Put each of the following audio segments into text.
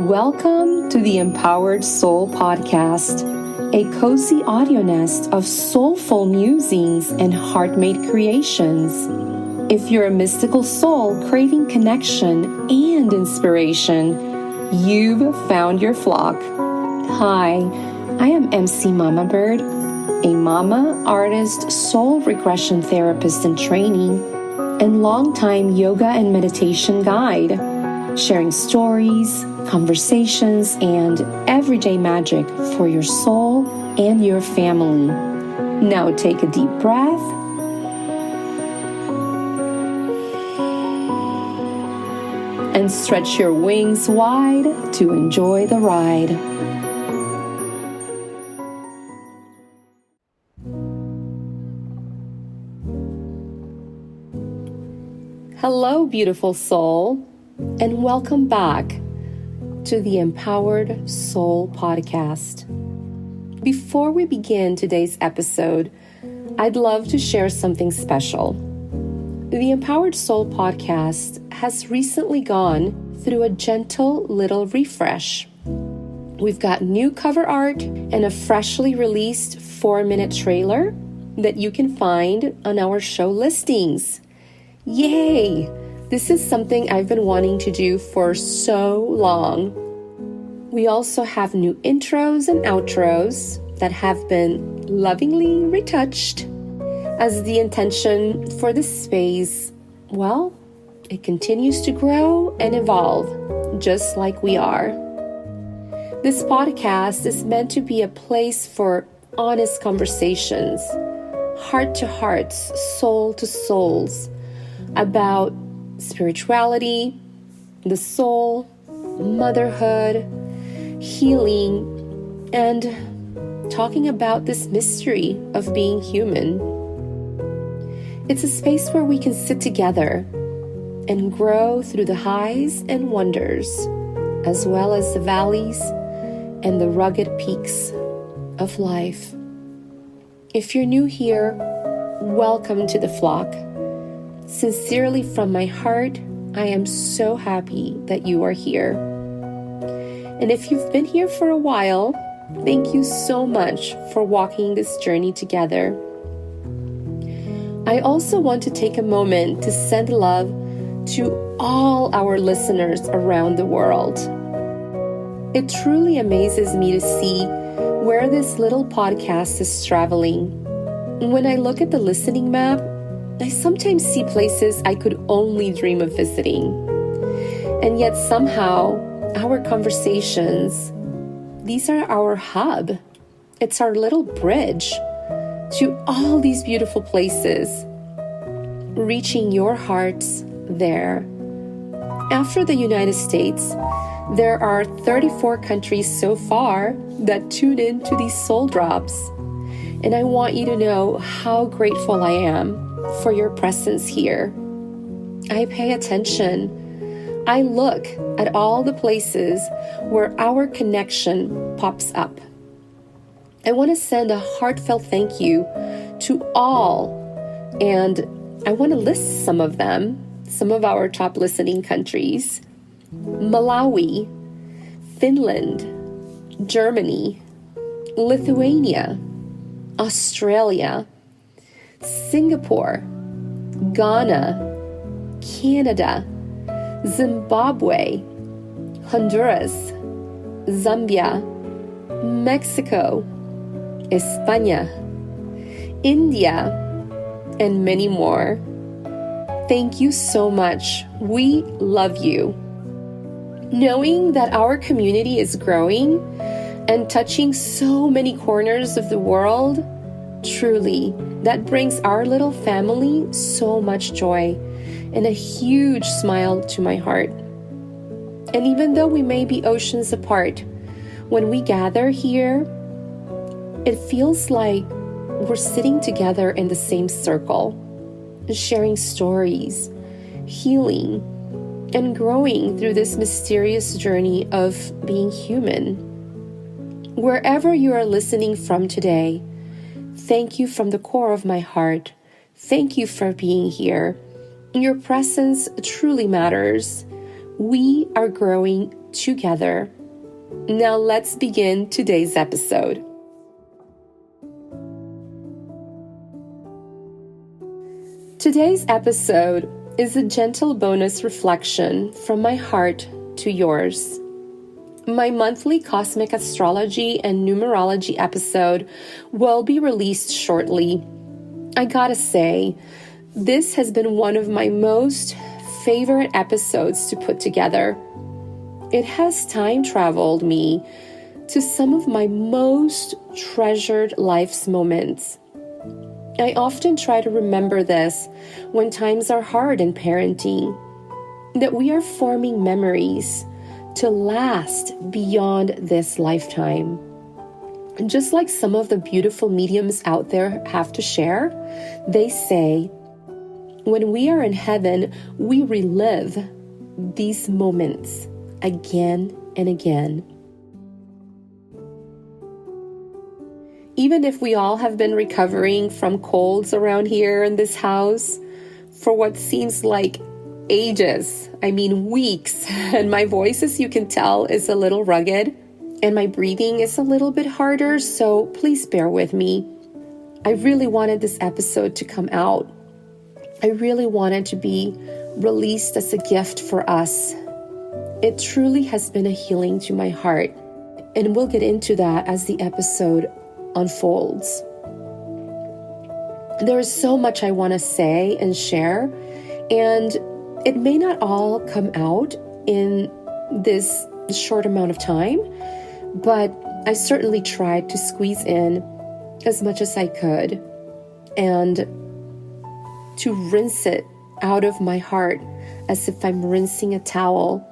Welcome to the Empowered Soul Podcast, a cozy audio nest of soulful musings and heart-made creations. If you're a mystical soul craving connection and inspiration, you've found your flock. Hi, I am MC Mama Bird, a mama, artist, soul regression therapist in training, and longtime yoga and meditation guide, sharing stories, conversations, and everyday magic for your soul and your family. Now take a deep breath and stretch your wings wide to enjoy the ride. Hello, beautiful soul, and welcome back to the Empowered Soul Podcast. Before we begin today's episode, I'd love to share something special. The Empowered Soul Podcast has recently gone through a gentle little refresh. We've got new cover art and a freshly released 4-minute trailer that you can find on our show listings. Yay! This is something I've been wanting to do for so long. We also have new intros and outros that have been lovingly retouched, as the intention for this space, well, it continues to grow and evolve, just like we are. This podcast is meant to be a place for honest conversations, heart to hearts, soul to souls, about spirituality, the soul, motherhood, healing, and talking about this mystery of being human. It's a space where we can sit together and grow through the highs and wonders, as well as the valleys and the rugged peaks of life. If you're new here, welcome to the flock. Sincerely from my heart, I am so happy that you are here. And if you've been here for a while, thank you so much for walking this journey together. I also want to take a moment to send love to all our listeners around the world. It truly amazes me to see where this little podcast is traveling. When I look at the listening map, I sometimes see places I could only dream of visiting. And yet somehow, our conversations, these are our hub. It's our little bridge to all these beautiful places, reaching your hearts there. After the United States, there are 34 countries so far that tune in to these soul drops. And I want you to know how grateful I am for your presence here. I pay attention. I look at all the places where our connection pops up. I want to send a heartfelt thank you to all, and I want to list some of them, some of our top listening countries: Malawi, Finland, Germany, Lithuania, Australia, Singapore, Ghana, Canada, Zimbabwe, Honduras, Zambia, Mexico, España, India, and many more. Thank you so much. We love you. Knowing that our community is growing and touching so many corners of the world, truly, that brings our little family so much joy and a huge smile to my heart. And even though we may be oceans apart, when we gather here, it feels like we're sitting together in the same circle, sharing stories, healing, and growing through this mysterious journey of being human. Wherever you are listening from today, thank you from the core of my heart. Thank you for being here. Your presence truly matters. We are growing together. Now let's begin today's episode. Today's episode is a gentle bonus reflection from my heart to yours. My monthly cosmic astrology and numerology episode will be released shortly. I gotta say, this has been one of my most favorite episodes to put together. It has time traveled me to some of my most treasured life's moments. I often try to remember this when times are hard in parenting, that we are forming memories to last beyond this lifetime. And just like some of the beautiful mediums out there have to share, they say, when we are in heaven, we relive these moments again and again. Even if we all have been recovering from colds around here in this house for what seems like ages, weeks, and my voice, as you can tell, is a little rugged, and my breathing is a little bit harder, so please bear with me. I really wanted this episode to come out. I really wanted to be released as a gift for us. It truly has been a healing to my heart, and we'll get into that as the episode unfolds. There is so much I want to say and share, and it may not all come out in this short amount of time, but I certainly tried to squeeze in as much as I could and to rinse it out of my heart as if I'm rinsing a towel.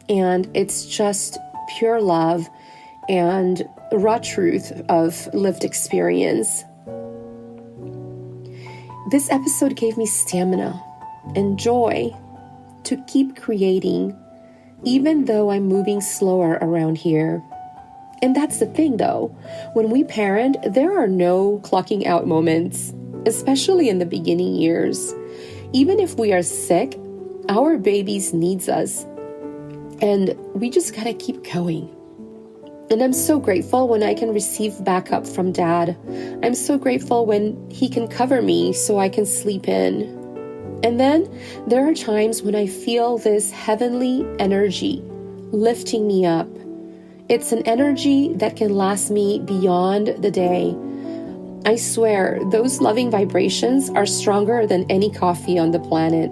And it's just pure love and raw truth of lived experience. This episode gave me stamina and joy to keep creating, even though I'm moving slower around here. And that's the thing though, when we parent, there are no clocking out moments, especially in the beginning years. Even if we are sick, our babies needs us, and we just gotta keep going. And I'm so grateful when I can receive backup from Dad. I'm so grateful when he can cover me so I can sleep in. And then there are times when I feel this heavenly energy lifting me up. It's an energy that can last me beyond the day. I swear, those loving vibrations are stronger than any coffee on the planet.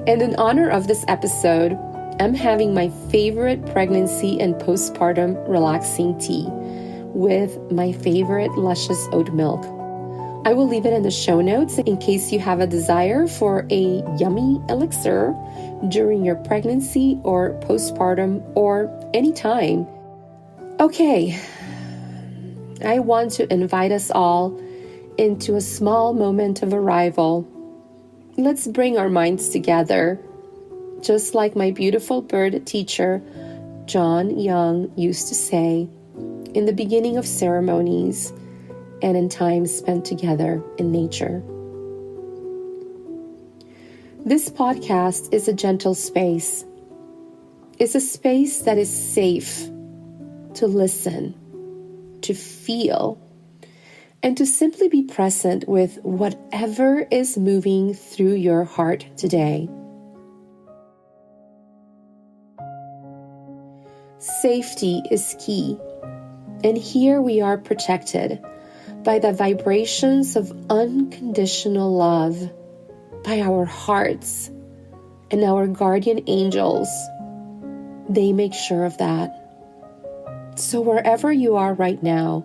And in honor of this episode, I'm having my favorite pregnancy and postpartum relaxing tea with my favorite luscious oat milk. I will leave it in the show notes in case you have a desire for a yummy elixir during your pregnancy or postpartum or any time. Okay, I want to invite us all into a small moment of arrival. Let's bring our minds together. Just like my beautiful bird teacher, John Young, used to say, in the beginning of ceremonies and in times spent together in nature. This podcast is a gentle space. It's a space that is safe to listen, to feel, and to simply be present with whatever is moving through your heart today. Safety is key, and here we are protected by the vibrations of unconditional love, by our hearts and our guardian angels. They make sure of that. So wherever you are right now,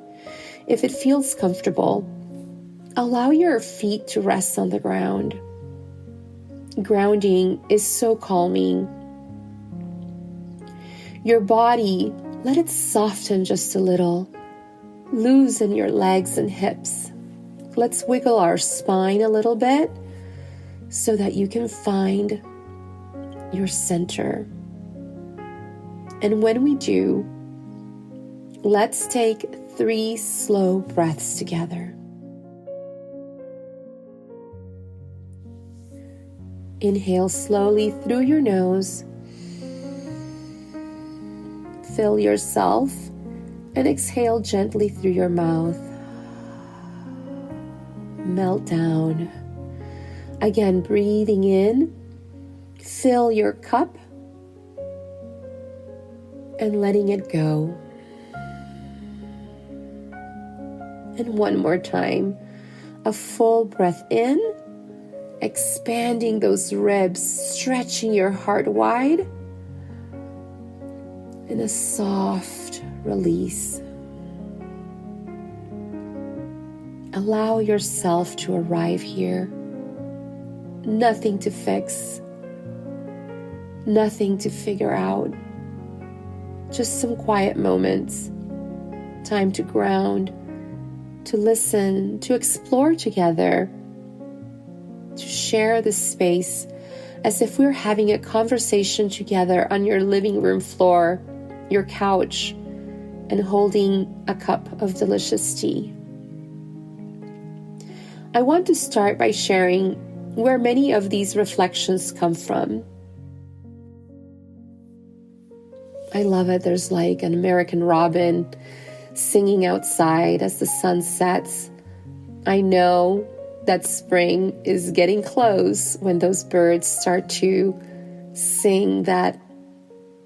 if it feels comfortable, allow your feet to rest on the ground. Grounding is so calming. Your body, let it soften just a little. Loosen your legs and hips. Let's wiggle our spine a little bit so that you can find your center. And when we do, let's take 3 slow breaths together. Inhale slowly through your nose Fill yourself and exhale gently through your mouth. Melt down. Again, breathing in, fill your cup and letting it go. And one more time, a full breath in, expanding those ribs, stretching your heart wide, and a soft release. Allow yourself to arrive here. Nothing to fix, nothing to figure out. Just some quiet moments, time to ground, to listen, to explore together, to share the space as if we're having a conversation together on your living room floor, your couch, and holding a cup of delicious tea. I want to start by sharing where many of these reflections come from. I love it. There's like an American robin singing outside as the sun sets. I know that spring is getting close when those birds start to sing that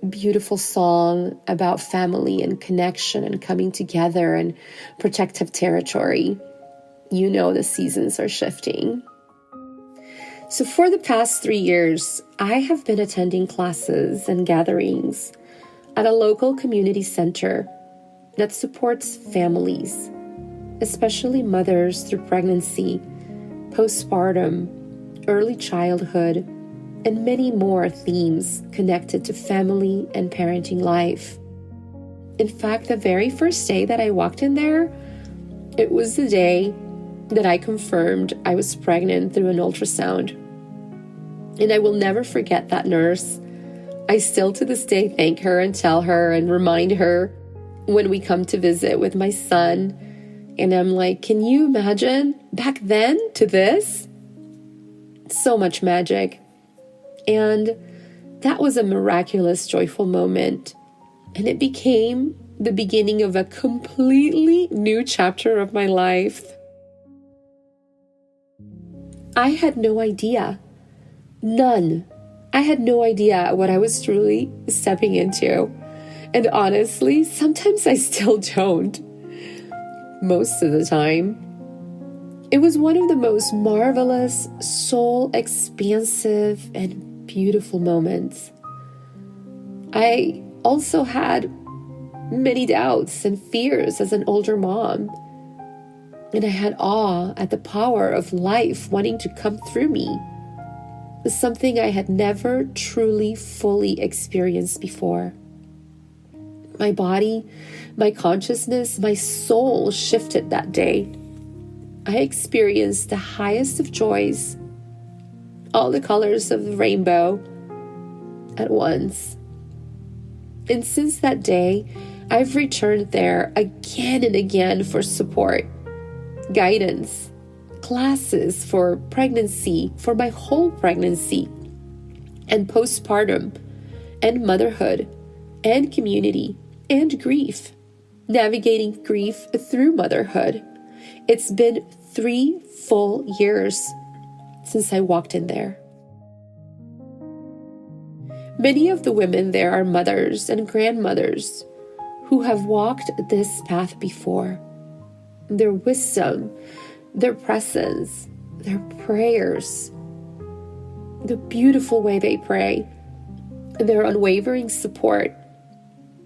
beautiful song about family and connection and coming together and protective territory. You know the seasons are shifting. So for the past 3 years, I have been attending classes and gatherings at a local community center that supports families, especially mothers through pregnancy, postpartum, early childhood, and many more themes connected to family and parenting life. In fact, the very first day that I walked in there, it was the day that I confirmed I was pregnant through an ultrasound. And I will never forget that nurse. I still to this day thank her and tell her and remind her when we come to visit with my son. And I'm like, can you imagine back then to this? So much magic. And that was a miraculous, joyful moment. And it became the beginning of a completely new chapter of my life. I had no idea. None. I had no idea what I was truly stepping into. And honestly, sometimes I still don't. Most of the time. It was one of the most marvelous, soul-expansive, and beautiful moments. I also had many doubts and fears as an older mom. And I had awe at the power of life wanting to come through me. Something I had never truly, fully experienced before. My body, my consciousness, my soul shifted that day. I experienced the highest of joys, all the colors of the rainbow at once. And since that day, I've returned there again and again for support, guidance, classes for pregnancy, for my whole pregnancy, and postpartum, and motherhood, and community, and grief, navigating grief through motherhood. It's been 3 full years since I walked in there. Many of the women there are mothers and grandmothers who have walked this path before. Their wisdom, their presence, their prayers, the beautiful way they pray, their unwavering support,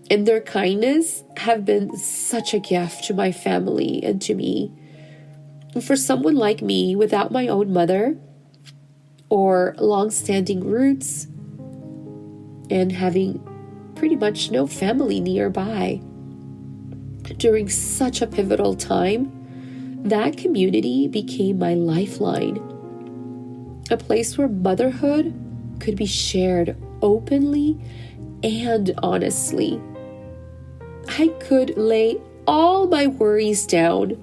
and their kindness have been such a gift to my family and to me. For someone like me, without my own mother or long-standing roots and having pretty much no family nearby, during such a pivotal time, that community became my lifeline. A place where motherhood could be shared openly and honestly. I could lay all my worries down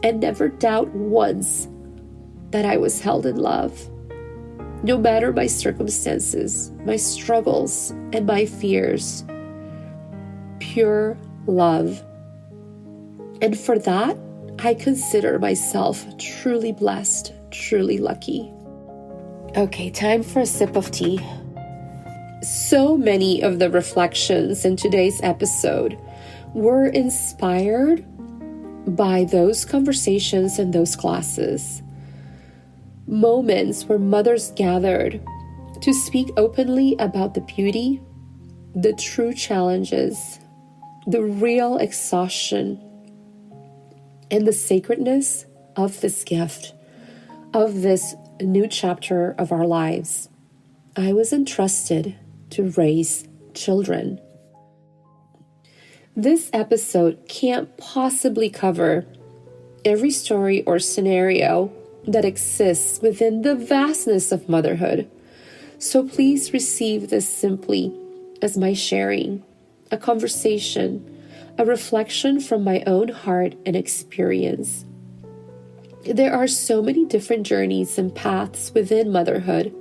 and never doubt once that I was held in love. No matter my circumstances, my struggles, and my fears, pure love. And for that, I consider myself truly blessed, truly lucky. Okay, time for a sip of tea. So many of the reflections in today's episode were inspired by those conversations and those classes. Moments where mothers gathered to speak openly about the beauty, the true challenges, the real exhaustion, and the sacredness of this gift, of this new chapter of our lives. I was entrusted to raise children. This episode can't possibly cover every story or scenario that exists within the vastness of motherhood. So please receive this simply as my sharing, a conversation, a reflection from my own heart and experience. There are so many different journeys and paths within motherhood,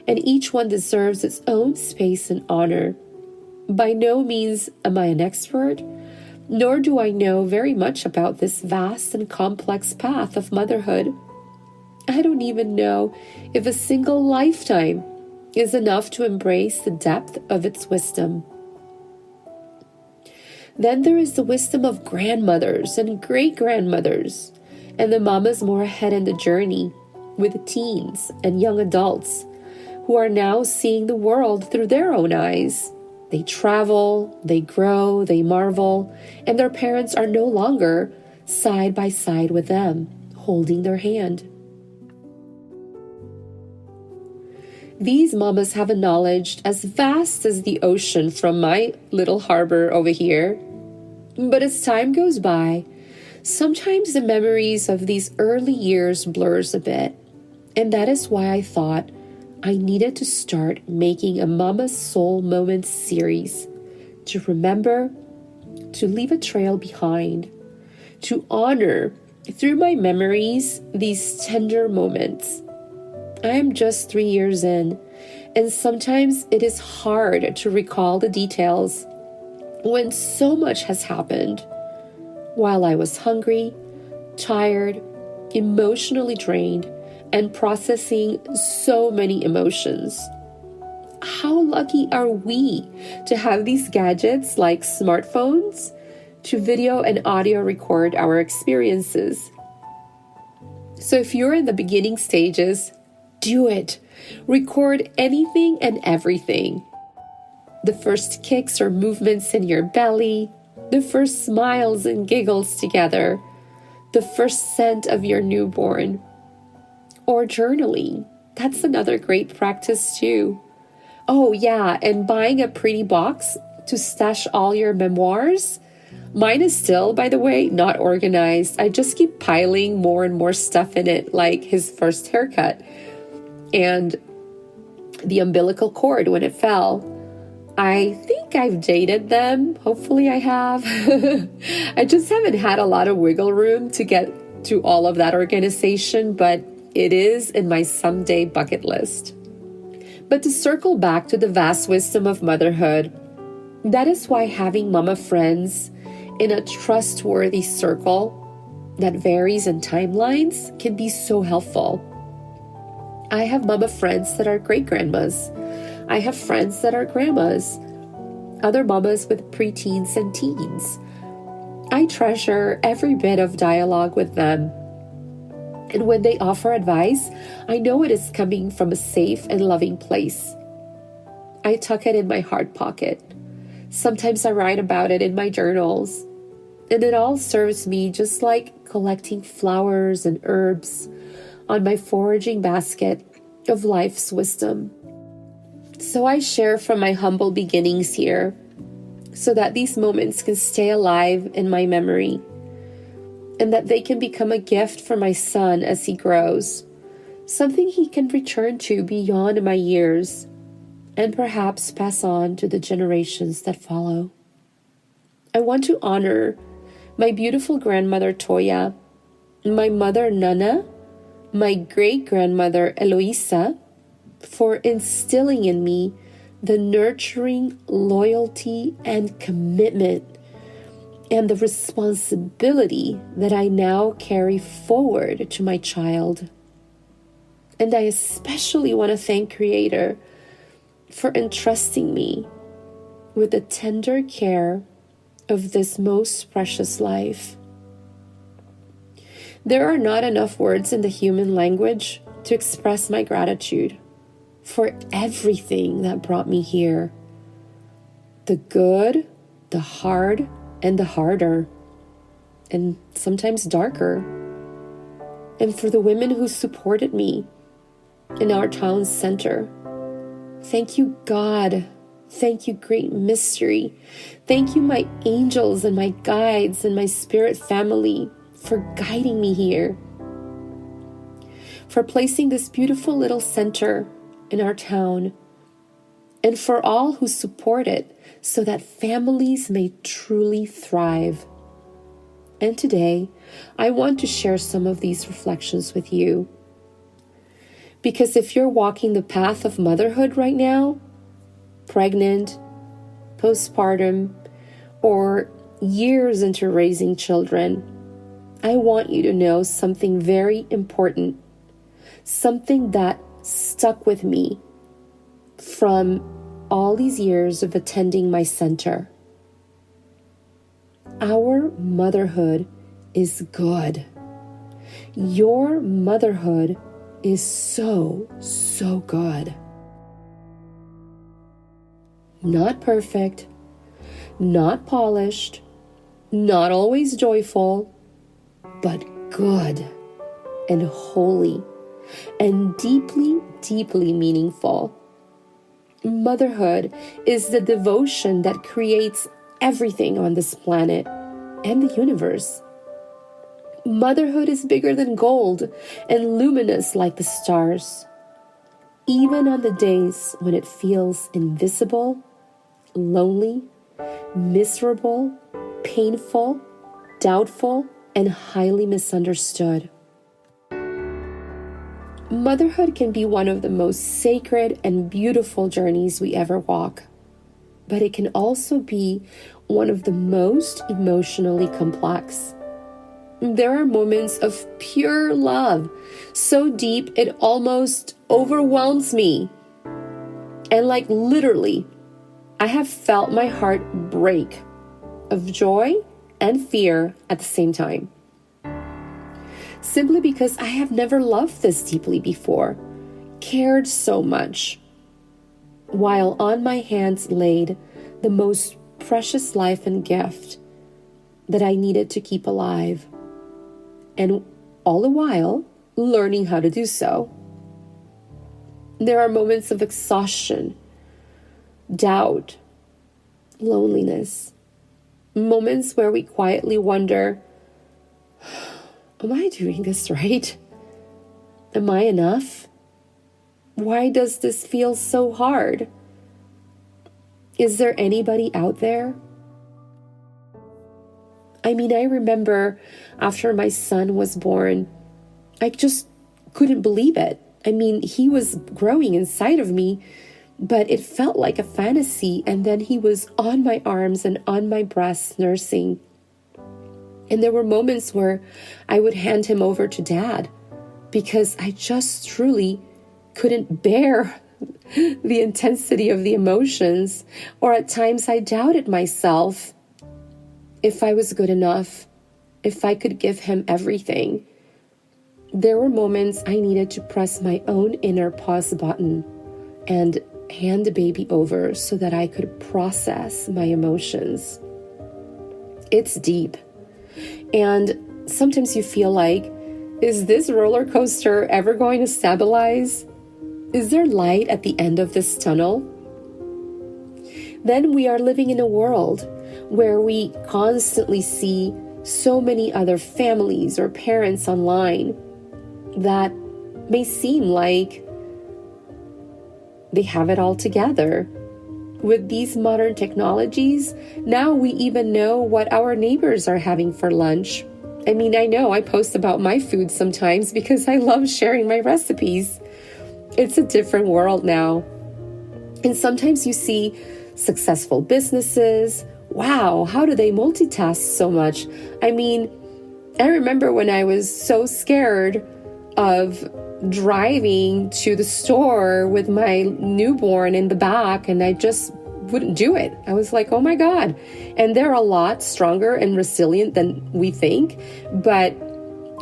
and each one deserves its own space and honor. By no means am I an expert, nor do I know very much about this vast and complex path of motherhood. I don't even know if a single lifetime is enough to embrace the depth of its wisdom. Then there is the wisdom of grandmothers and great-grandmothers, and the mamas more ahead in the journey with teens and young adults who are now seeing the world through their own eyes. They travel, they grow, they marvel, and their parents are no longer side by side with them, holding their hand. These mamas have a knowledge as vast as the ocean from my little harbor over here. But as time goes by, sometimes the memories of these early years blurs a bit. And that is why I thought I needed to start making a Mama's Soul Moments series to remember, to leave a trail behind, to honor through my memories these tender moments. I am just 3 years in, and sometimes it is hard to recall the details when so much has happened. While I was hungry, tired, emotionally drained, and processing so many emotions. How lucky are we to have these gadgets like smartphones to video and audio record our experiences? So if you're in the beginning stages, do it. Record anything and everything. The first kicks or movements in your belly, the first smiles and giggles together, the first scent of your newborn, or journaling. That's another great practice too. Oh yeah, and buying a pretty box to stash all your memoirs. Mine is still, by the way, not organized. I just keep piling more and more stuff in it, like his first haircut and the umbilical cord when it fell. I think I've dated them. Hopefully I have. I just haven't had a lot of wiggle room to get to all of that organization, but it is in my someday bucket list. But to circle back to the vast wisdom of motherhood, that is why having mama friends in a trustworthy circle that varies in timelines can be so helpful. I have mama friends that are great-grandmas. I have friends that are grandmas, other mamas with preteens and teens. I treasure every bit of dialogue with them. And when they offer advice, I know it is coming from a safe and loving place. I tuck it in my heart pocket. Sometimes I write about it in my journals. And it all serves me just like collecting flowers and herbs on my foraging basket of life's wisdom. So I share from my humble beginnings here so that these moments can stay alive in my memory and that they can become a gift for my son as he grows, something he can return to beyond my years and perhaps pass on to the generations that follow. I want to honor my beautiful grandmother Toya, my mother Nana, my great-grandmother Eloisa, for instilling in me the nurturing loyalty and commitment and the responsibility that I now carry forward to my child. And I especially want to thank Creator for entrusting me with the tender care of this most precious life. There are not enough words in the human language to express my gratitude for everything that brought me here. The good, the hard, and the harder, and sometimes darker. And for the women who supported me in our town center. Thank you, God. Thank you, Great Mystery. Thank you, my angels and my guides and my spirit family, for guiding me here, for placing this beautiful little center in our town, and for all who support it so that families may truly thrive. And today, I want to share some of these reflections with you. Because if you're walking the path of motherhood right now, pregnant, postpartum, or years into raising children, I want you to know something very important, something that stuck with me from all these years of attending my center. Our motherhood is good. Your motherhood is so, so good. Not perfect, not polished, not always joyful, but good and holy and deeply, deeply meaningful. Motherhood is the devotion that creates everything on this planet and the universe. Motherhood is bigger than gold and luminous like the stars. Even on the days when it feels invisible, lonely, miserable, painful, doubtful, and highly misunderstood. Motherhood can be one of the most sacred and beautiful journeys we ever walk, but it can also be one of the most emotionally complex. There are moments of pure love, so deep it almost overwhelms me. And like literally, I have felt my heart break of joy and fear at the same time. Simply because I have never loved this deeply before, cared so much, while on my hands laid the most precious life and gift that I needed to keep alive, and all the while learning how to do so. There are moments of exhaustion, doubt, loneliness, moments where we quietly wonder, am I doing this right? Am I enough? Why does this feel so hard? Is there anybody out there? I mean, I remember after my son was born, I just couldn't believe it. I mean, he was growing inside of me, but it felt like a fantasy. And then he was on my arms and on my breast nursing. And there were moments where I would hand him over to Dad because I just truly couldn't bear the intensity of the emotions. Or at times I doubted myself if I was good enough, if I could give him everything. There were moments I needed to press my own inner pause button and hand the baby over so that I could process my emotions. It's deep. And sometimes you feel like, is this roller coaster ever going to stabilize? Is there light at the end of this tunnel? Then we are living in a world where we constantly see so many other families or parents online that may seem like they have it all together. With these modern technologies, now we even know what our neighbors are having for lunch. I mean, I know I post about my food sometimes because I love sharing my recipes. It's a different world now. And sometimes you see successful businesses. Wow, how do they multitask so much? I mean, I remember when I was so scared of driving to the store with my newborn in the back, and I just wouldn't do it. I was like, oh my God. And they're a lot stronger and resilient than we think, but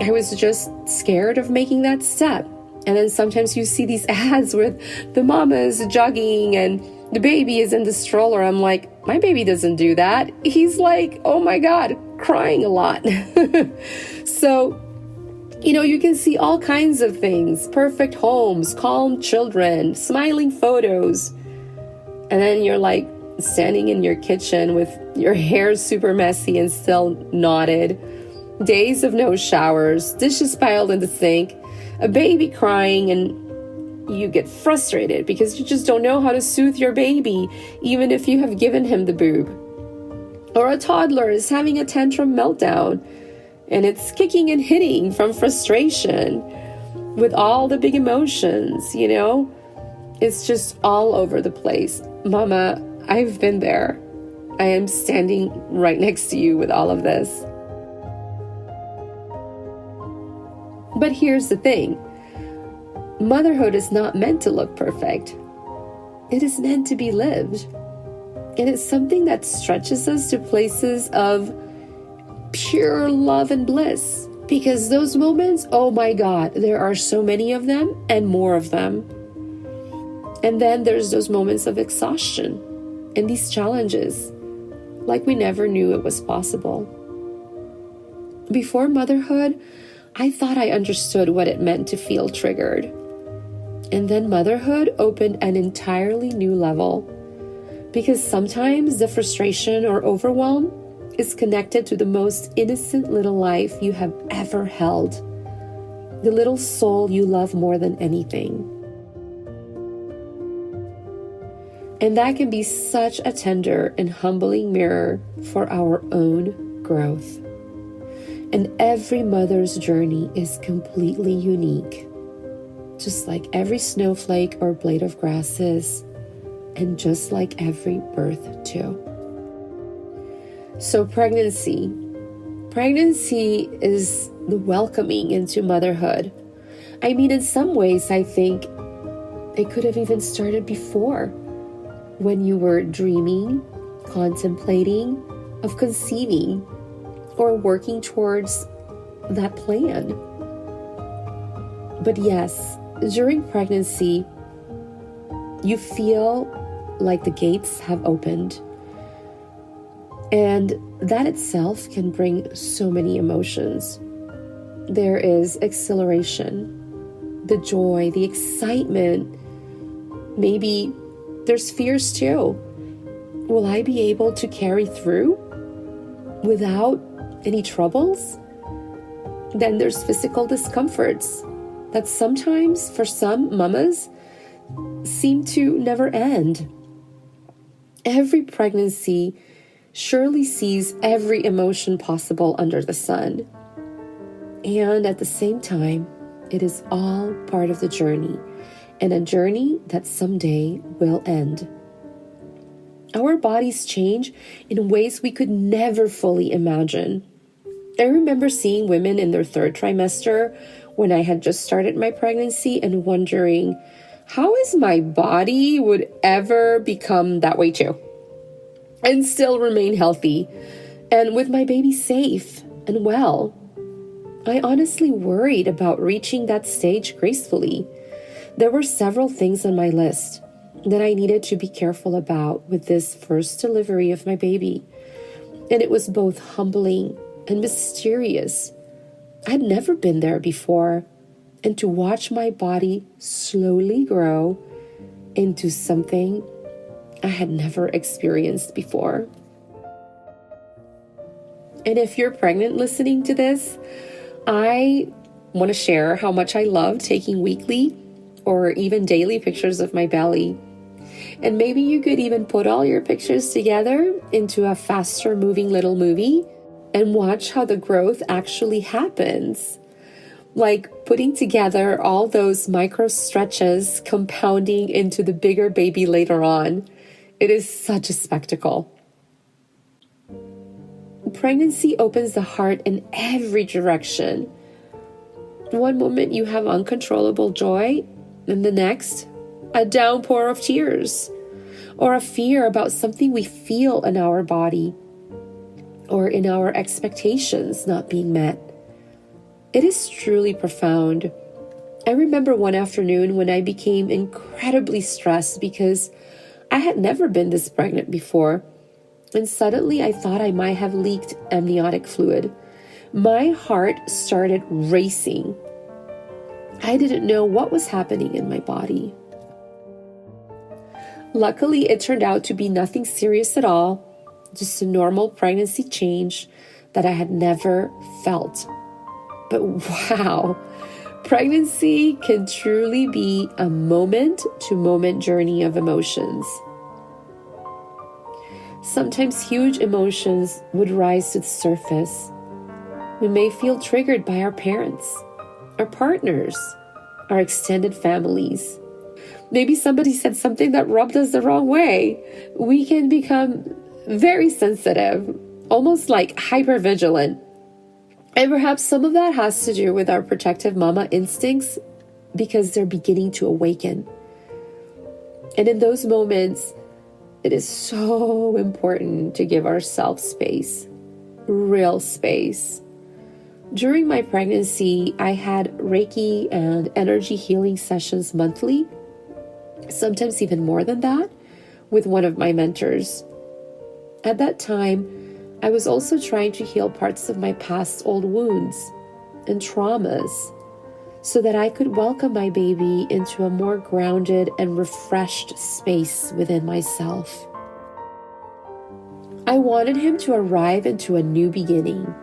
I was just scared of making that step. And then sometimes you see these ads with the mama is jogging and the baby is in the stroller. I'm like, my baby doesn't do that. He's like, oh my God, crying a lot. So, you can see all kinds of things, perfect homes, calm children, smiling photos. And then you're like standing in your kitchen with your hair super messy and still knotted, days of no showers, dishes piled in the sink, a baby crying, and you get frustrated because you just don't know how to soothe your baby, even if you have given him the boob. Or a toddler is having a tantrum meltdown, and it's kicking and hitting from frustration with all the big emotions, It's just all over the place. Mama, I've been there. I am standing right next to you with all of this. But here's the thing. Motherhood is not meant to look perfect. It is meant to be lived. And it's something that stretches us to places of pure love and bliss. Because those moments, oh my God, there are so many of them and more of them. And then there's those moments of exhaustion and these challenges, like we never knew it was possible. Before motherhood, I thought I understood what it meant to feel triggered. And then motherhood opened an entirely new level, because sometimes the frustration or overwhelm is connected to the most innocent little life you have ever held, the little soul you love more than anything. And that can be such a tender and humbling mirror for our own growth. And every mother's journey is completely unique, just like every snowflake or blade of grass is, and just like every birth too. So pregnancy is the welcoming into motherhood. I mean, in some ways, I think it could have even started before, when you were dreaming, contemplating of conceiving, or working towards that plan. But yes, during pregnancy, you feel like the gates have opened. And that itself can bring so many emotions. There is exhilaration, the joy, the excitement. Maybe there's fears too. Will I be able to carry through without any troubles? Then there's physical discomforts that sometimes, for some mamas, seem to never end. Every pregnancy surely sees every emotion possible under the sun. And at the same time, it is all part of the journey, and a journey that someday will end. Our bodies change in ways we could never fully imagine. I remember seeing women in their third trimester when I had just started my pregnancy and wondering, how is my body would ever become that way too? And still remain healthy, and with my baby safe and well. I honestly worried about reaching that stage gracefully. There were several things on my list that I needed to be careful about with this first delivery of my baby. And it was both humbling and mysterious. I had never been there before. And to watch my body slowly grow into something I had never experienced before. And if you're pregnant listening to this, I want to share how much I love taking weekly or even daily pictures of my belly. And maybe you could even put all your pictures together into a faster moving little movie and watch how the growth actually happens. like putting together all those micro stretches, compounding into the bigger baby later on. It is such a spectacle. Pregnancy opens the heart in every direction. One moment you have uncontrollable joy, and the next, a downpour of tears, or a fear about something we feel in our body, or in our expectations not being met. It is truly profound. I remember one afternoon when I became incredibly stressed because I had never been this pregnant before, and suddenly I thought I might have leaked amniotic fluid. My heart started racing. I didn't know what was happening in my body. Luckily, it turned out to be nothing serious at all, just a normal pregnancy change that I had never felt. But wow, pregnancy can truly be a moment-to-moment journey of emotions. Sometimes huge emotions would rise to the surface. We may feel triggered by our parents, our partners, our extended families. Maybe somebody said something that rubbed us the wrong way. We can become very sensitive, almost like hypervigilant. And perhaps some of that has to do with our protective mama instincts because they're beginning to awaken. And in those moments, it is so important to give ourselves space, real space. During my pregnancy, I had Reiki and energy healing sessions monthly, sometimes even more than that, with one of my mentors. At that time, I was also trying to heal parts of my past old wounds and traumas so that I could welcome my baby into a more grounded and refreshed space within myself. I wanted him to arrive into a new beginning.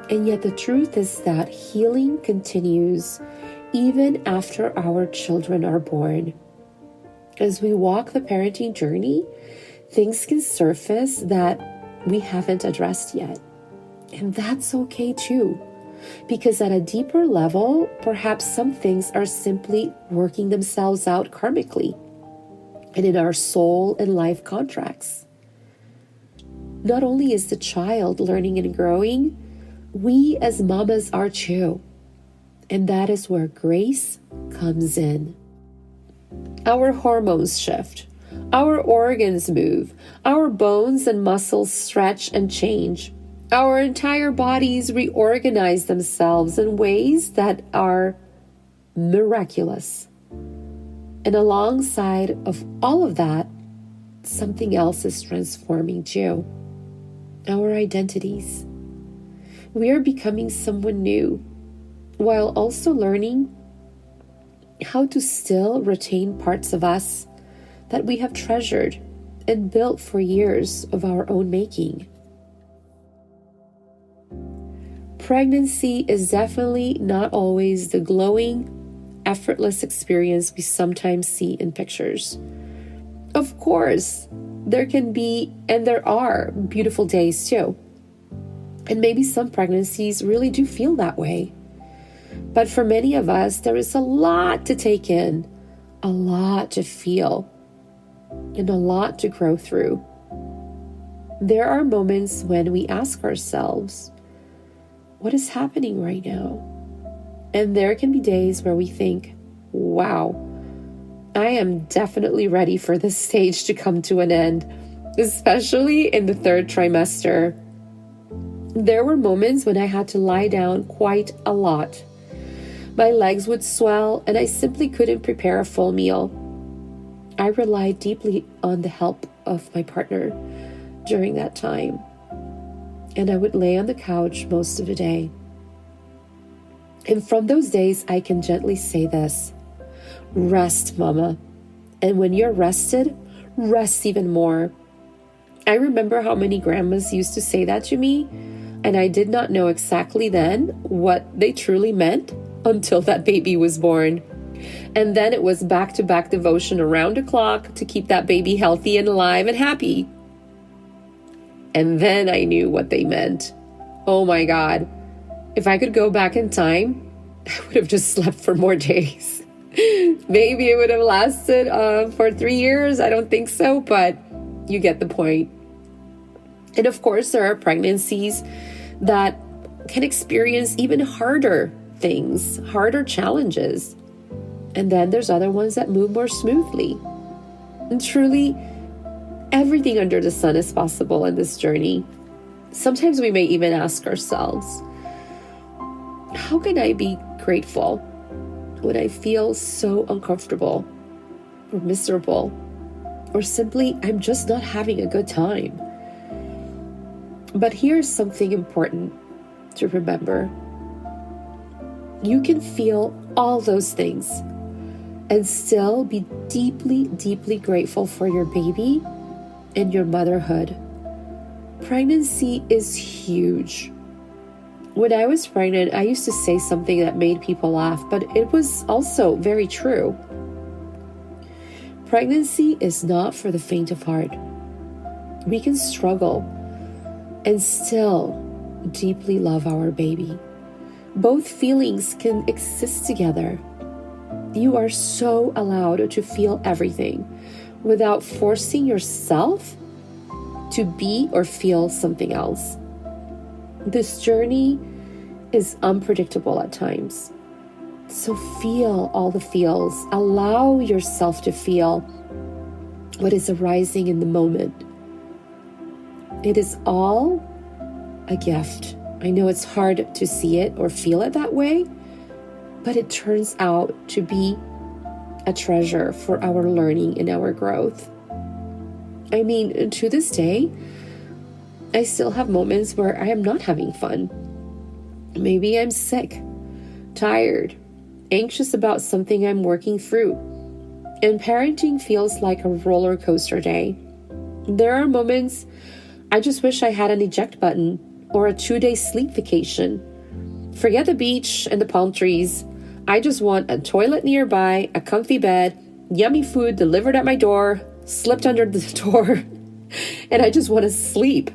And yet the truth is that healing continues even after our children are born. As we walk the parenting journey, things can surface that we haven't addressed yet. And that's okay too, because at a deeper level, perhaps some things are simply working themselves out karmically and in our soul and life contracts. Not only is the child learning and growing, we as mamas are too. And that is where grace comes in. Our hormones shift. Our organs move, our bones and muscles stretch and change. Our entire bodies reorganize themselves in ways that are miraculous. And alongside of all of that, something else is transforming too. Our identities. We are becoming someone new, while also learning how to still retain parts of us that we have treasured and built for years of our own making. Pregnancy is definitely not always the glowing, effortless experience we sometimes see in pictures. Of course, there can be and there are beautiful days too. And maybe some pregnancies really do feel that way. But for many of us, there is a lot to take in, a lot to feel, and a lot to grow through. There are moments when we ask ourselves, what is happening right now? And there can be days where we think, wow, I am definitely ready for this stage to come to an end, especially in the third trimester. There were moments when I had to lie down quite a lot. My legs would swell and I simply couldn't prepare a full meal. I relied deeply on the help of my partner during that time, and I would lay on the couch most of the day. And from those days, I can gently say this: rest, mama. And when you're rested, rest even more. I remember how many grandmas used to say that to me, and I did not know exactly then what they truly meant until that baby was born. And then it was back-to-back devotion around the clock to keep that baby healthy and alive and happy. And then I knew what they meant. Oh my God. If I could go back in time, I would have just slept for more days. Maybe it would have lasted for 3 years. I don't think so, but you get the point. And of course, there are pregnancies that can experience even harder things, harder challenges. And then there's other ones that move more smoothly. And truly, everything under the sun is possible in this journey. Sometimes we may even ask ourselves, how can I be grateful when I feel so uncomfortable or miserable, or simply I'm just not having a good time? But here's something important to remember. You can feel all those things and still be deeply, deeply grateful for your baby and your motherhood. Pregnancy is huge. When I was pregnant, I used to say something that made people laugh, but it was also very true. Pregnancy is not for the faint of heart. We can struggle and still deeply love our baby. Both feelings can exist together. You are so allowed to feel everything without forcing yourself to be or feel something else. This journey is unpredictable at times. So feel all the feels. Allow yourself to feel what is arising in the moment. It is all a gift. I know it's hard to see it or feel it that way, but it turns out to be a treasure for our learning and our growth. I mean, to this day, I still have moments where I am not having fun. Maybe I'm sick, tired, anxious about something I'm working through, and parenting feels like a roller coaster day. There are moments I just wish I had an eject button or a 2-day sleep vacation. Forget the beach and the palm trees. I just want a toilet nearby, a comfy bed, yummy food delivered at my door, slipped under the door, and I just want to sleep.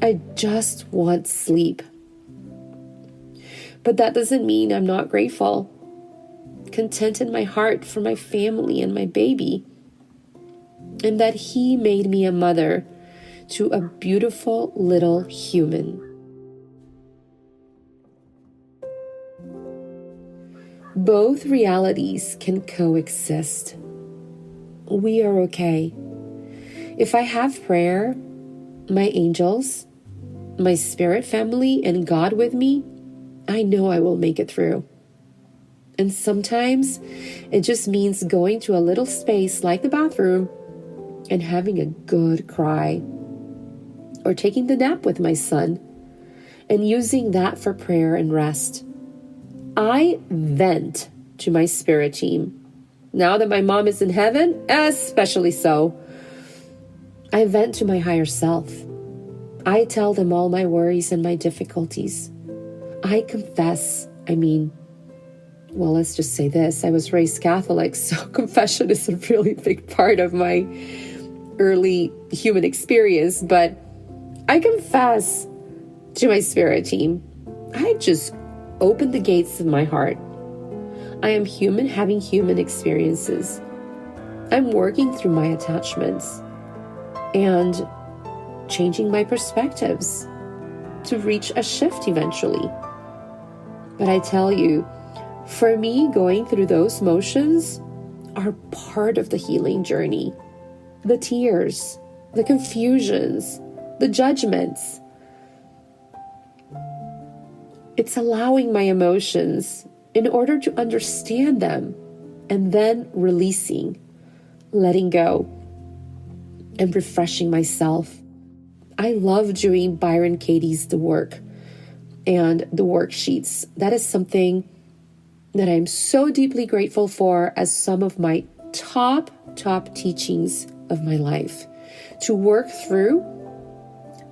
I just want sleep. But that doesn't mean I'm not grateful, content in my heart for my family and my baby, and that He made me a mother to a beautiful little human. Both realities can coexist. We are okay. If I have prayer, my angels, my spirit family, and God with me, I know I will make it through. And sometimes it just means going to a little space like the bathroom and having a good cry, or taking the nap with my son and using that for prayer and rest. I vent to my spirit team. Now that my mom is in heaven, especially so. I vent to my higher self. I tell them all my worries and my difficulties. I confess. Let's just say this. I was raised Catholic, so confession is a really big part of my early human experience, but I confess to my spirit team. I just open the gates of my heart. I am human having human experiences. I'm working through my attachments and changing my perspectives to reach a shift eventually. But I tell you, for me, going through those motions are part of the healing journey. The tears, the confusions, the judgments. It's allowing my emotions in order to understand them and then releasing, letting go, and refreshing myself. I love doing Byron Katie's The Work and the worksheets. That is something that I'm so deeply grateful for as some of my top teachings of my life, to work through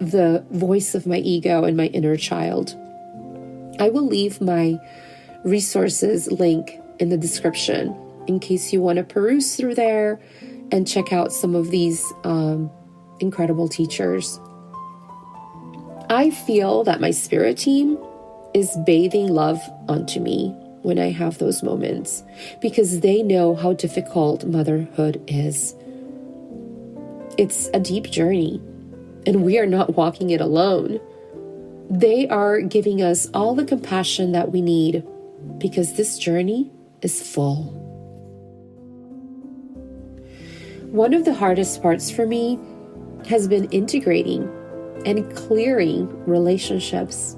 the voice of my ego and my inner child. I will leave my resources link in the description in case you want to peruse through there and check out some of these incredible teachers. I feel that my spirit team is bathing love onto me when I have those moments, because they know how difficult motherhood is. It's a deep journey, and we are not walking it alone. They are giving us all the compassion that we need, because this journey is full. One of the hardest parts for me has been integrating and clearing relationships.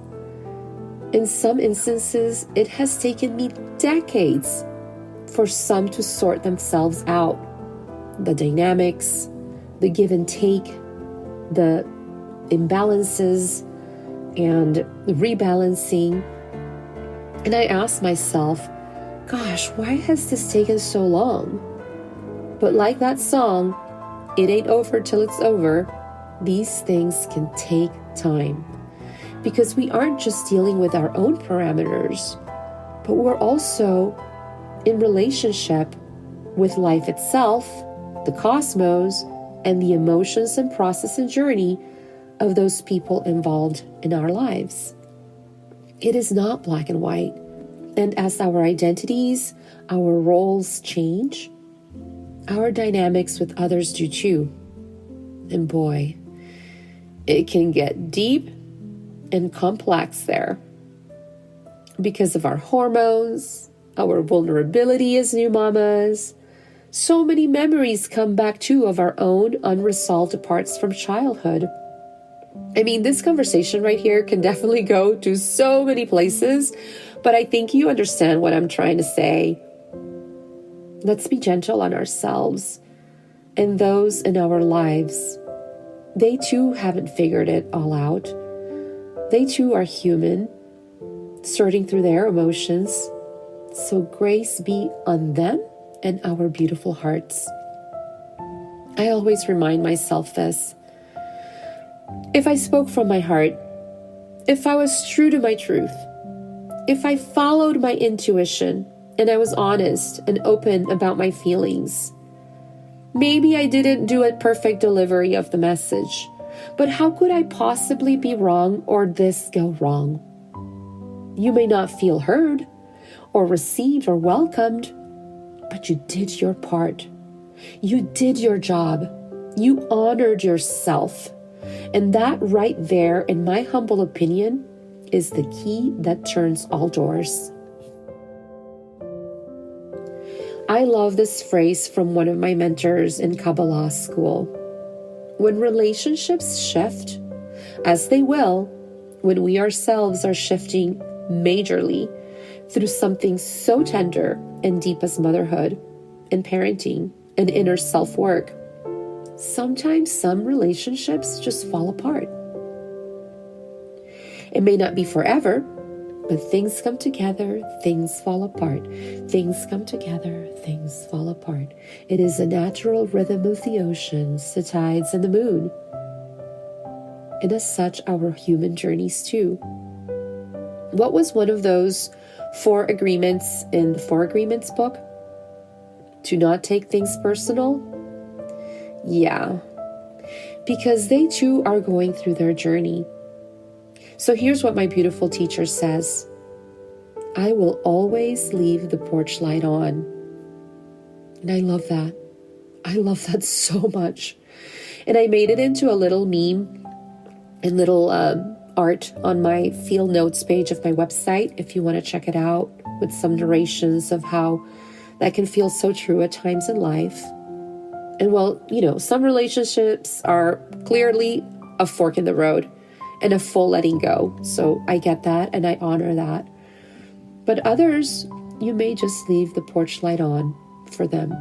In some instances, it has taken me decades for some to sort themselves out. The dynamics, the give and take, the imbalances, and the rebalancing. And I ask myself, gosh, why has this taken so long? But like that song, it ain't over till it's over. These things can take time, because we aren't just dealing with our own parameters, but we're also in relationship with life itself, the cosmos, and the emotions and process and journey of those people involved in our lives. It is not black and white. And as our identities, our roles change, our dynamics with others do too. And boy, it can get deep and complex there because of our hormones, our vulnerability as new mamas. So many memories come back too of our own unresolved parts from childhood. I mean, this conversation right here can definitely go to so many places, but I think you understand what I'm trying to say. Let's be gentle on ourselves and those in our lives. They too haven't figured it all out. They too are human, sorting through their emotions. So grace be on them and our beautiful hearts. I always remind myself this. If I spoke from my heart, if I was true to my truth, if I followed my intuition and I was honest and open about my feelings, maybe I didn't do a perfect delivery of the message, but how could I possibly be wrong or this go wrong? You may not feel heard or received or welcomed, but you did your part. You did your job. You honored yourself. And that right there, in my humble opinion, is the key that turns all doors. I love this phrase from one of my mentors in Kabbalah school. When relationships shift, as they will, when we ourselves are shifting majorly through something so tender and deep as motherhood and parenting and inner self-work, sometimes some relationships just fall apart. It may not be forever, but things come together, things fall apart. Things come together, things fall apart. It is a natural rhythm of the oceans, the tides, and the moon. And as such, our human journeys too. What was one of those 4 agreements in the 4 Agreements book? To not take things personal? Yeah, because they too are going through their journey. So here's what my beautiful teacher says. I will always leave the porch light on. And I love that. I love that so much. And I made it into a little meme and little art on my field notes page of my website, if you want to check it out, with some narrations of how that can feel so true at times in life. And well, some relationships are clearly a fork in the road and a full letting go. So I get that and I honor that. But others, you may just leave the porch light on for them.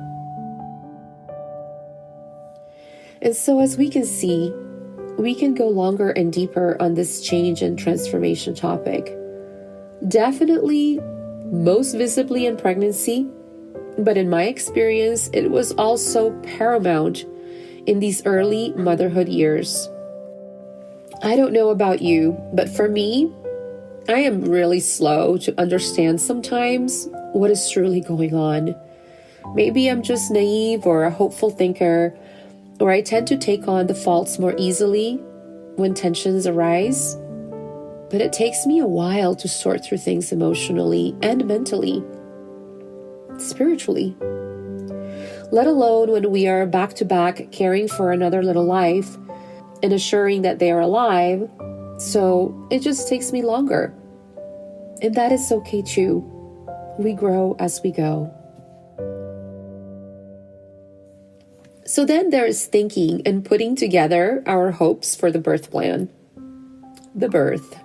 And so as we can see, we can go longer and deeper on this change and transformation topic. Definitely most visibly in pregnancy, but in my experience, it was also paramount in these early motherhood years. I don't know about you, but for me, I am really slow to understand sometimes what is truly going on. Maybe I'm just naive or a hopeful thinker, or I tend to take on the faults more easily when tensions arise. but it takes me a while to sort through things emotionally and mentally, spiritually. Let alone when we are back to back caring for another little life and assuring that they are alive, so it just takes me longer. And that is okay too. We grow as we go. So then there is thinking and putting together our hopes for the birth plan. The birth.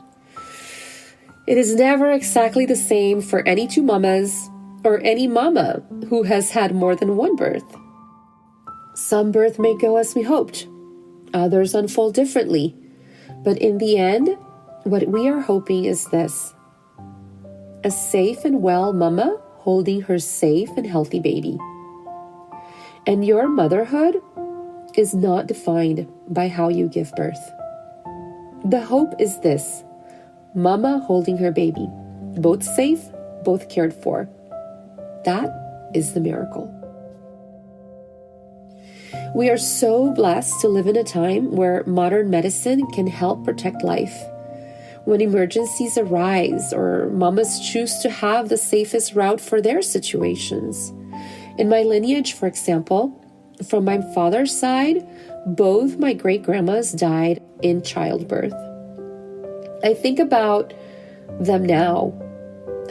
It is never exactly the same for any two mamas or any mama who has had more than one birth. Some birth may go as we hoped. Others unfold differently. But in the end, what we are hoping is this: a safe and well mama holding her safe and healthy baby. And your motherhood is not defined by how you give birth. The hope is this: mama holding her baby, both safe, both cared for. That is the miracle. We are so blessed to live in a time where modern medicine can help protect life. When emergencies arise or mamas choose to have the safest route for their situations. In my lineage, for example, from my father's side, both my great-grandmas died in childbirth. I think about them now,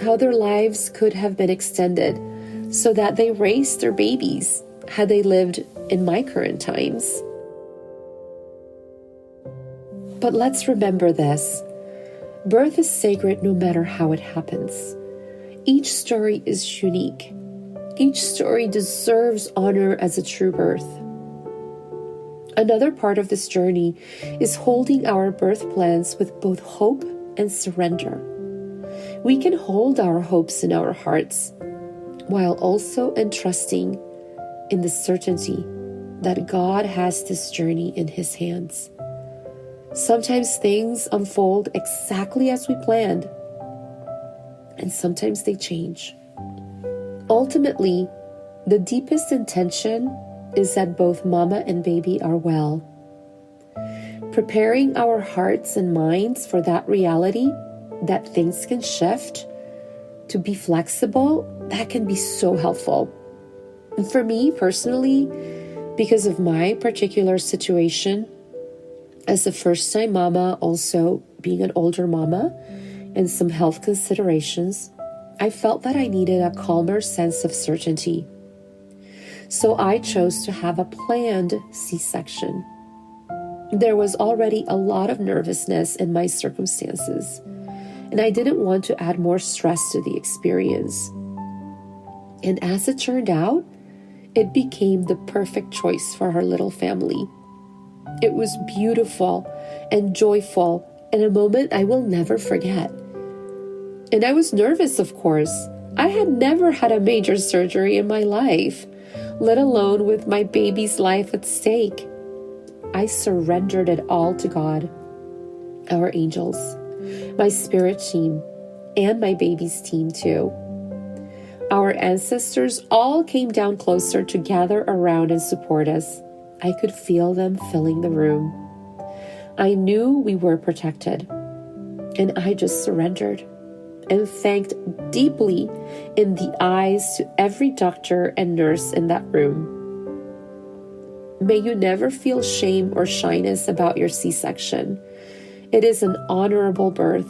how their lives could have been extended so that they raised their babies had they lived in my current times. But let's remember this: birth is sacred no matter how it happens. Each story is unique. Each story deserves honor as a true birth. Another part of this journey is holding our birth plans with both hope and surrender. We can hold our hopes in our hearts while also entrusting in the certainty that God has this journey in His hands. Sometimes things unfold exactly as we planned, and sometimes they change. Ultimately, the deepest intention is that both mama and baby are well. Preparing our hearts and minds for that reality, that things can shift, to be flexible, that can be so helpful. And for me personally, because of my particular situation, as a first-time mama, also being an older mama, and some health considerations, I felt that I needed a calmer sense of certainty. So I chose to have a planned C-section. There was already a lot of nervousness in my circumstances, and I didn't want to add more stress to the experience. And as it turned out, it became the perfect choice for our little family. It was beautiful and joyful, and a moment I will never forget. And I was nervous, of course. I had never had a major surgery in my life, let alone with my baby's life at stake. I surrendered it all to God, our angels, my spirit team, and my baby's team too. Our ancestors all came down closer to gather around and support us. I could feel them filling the room. I knew we were protected, and I just surrendered and thanked deeply in the eyes to every doctor and nurse in that room. May you never feel shame or shyness about your C-section. It is an honorable birth,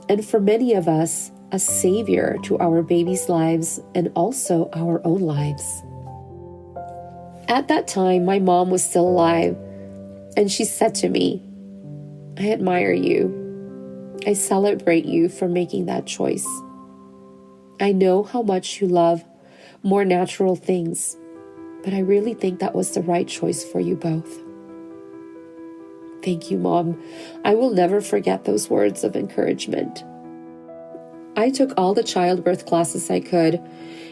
and for many of us, a savior to our babies' lives and also our own lives. At that time, my mom was still alive, and she said to me, "I admire you. I celebrate you for making that choice. I know how much you love more natural things, but I really think that was the right choice for you both." Thank you, Mom. I will never forget those words of encouragement. I took all the childbirth classes I could,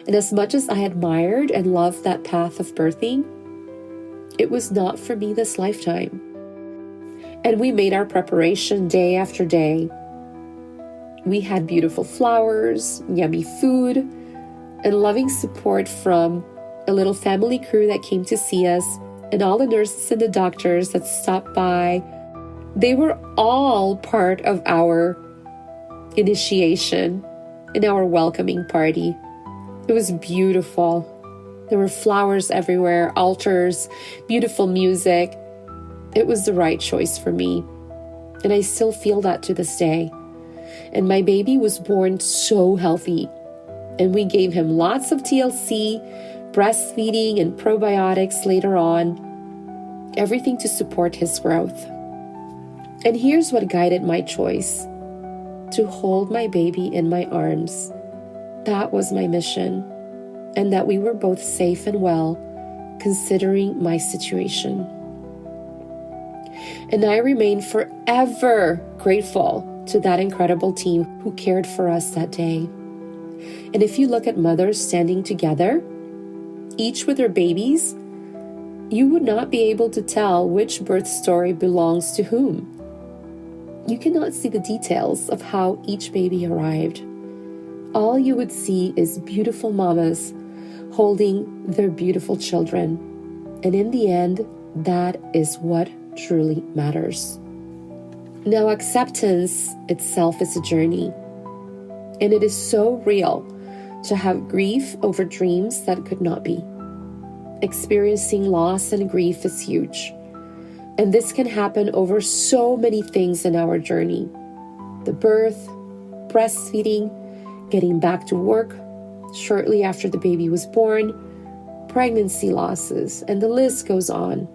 and as much as I admired and loved that path of birthing, it was not for me this lifetime. And we made our preparation day after day. We had beautiful flowers, yummy food, and loving support from a little family crew that came to see us, and all the nurses and the doctors that stopped by. They were all part of our initiation in our welcoming party. It was beautiful. There were flowers everywhere, altars, beautiful music. It was the right choice for me. And I still feel that to this day. And my baby was born so healthy. And we gave him lots of TLC, breastfeeding, and probiotics later on. Everything to support his growth. And here's what guided my choice: to hold my baby in my arms. That was my mission. And that we were both safe and well, considering my situation. And I remain forever grateful to that incredible team who cared for us that day. And if you look at mothers standing together, each with their babies, you would not be able to tell which birth story belongs to whom. You cannot see the details of how each baby arrived. All you would see is beautiful mamas holding their beautiful children. And in the end, that is what truly matters. Now, acceptance itself is a journey. And it is so real to have grief over dreams that could not be. Experiencing loss and grief is huge. And this can happen over so many things in our journey. The birth, breastfeeding, getting back to work shortly after the baby was born, pregnancy losses, and the list goes on.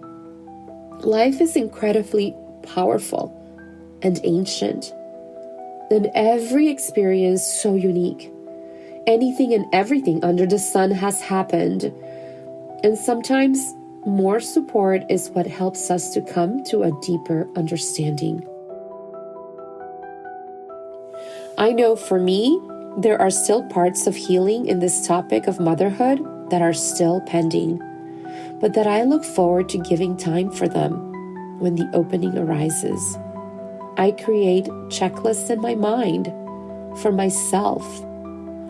Life is incredibly powerful and ancient, and every experience so unique. Anything and everything under the sun has happened, and sometimes more support is what helps us to come to a deeper understanding. I know for me, there are still parts of healing in this topic of motherhood that are still pending, but that I look forward to giving time for them when the opening arises. I create checklists in my mind for myself.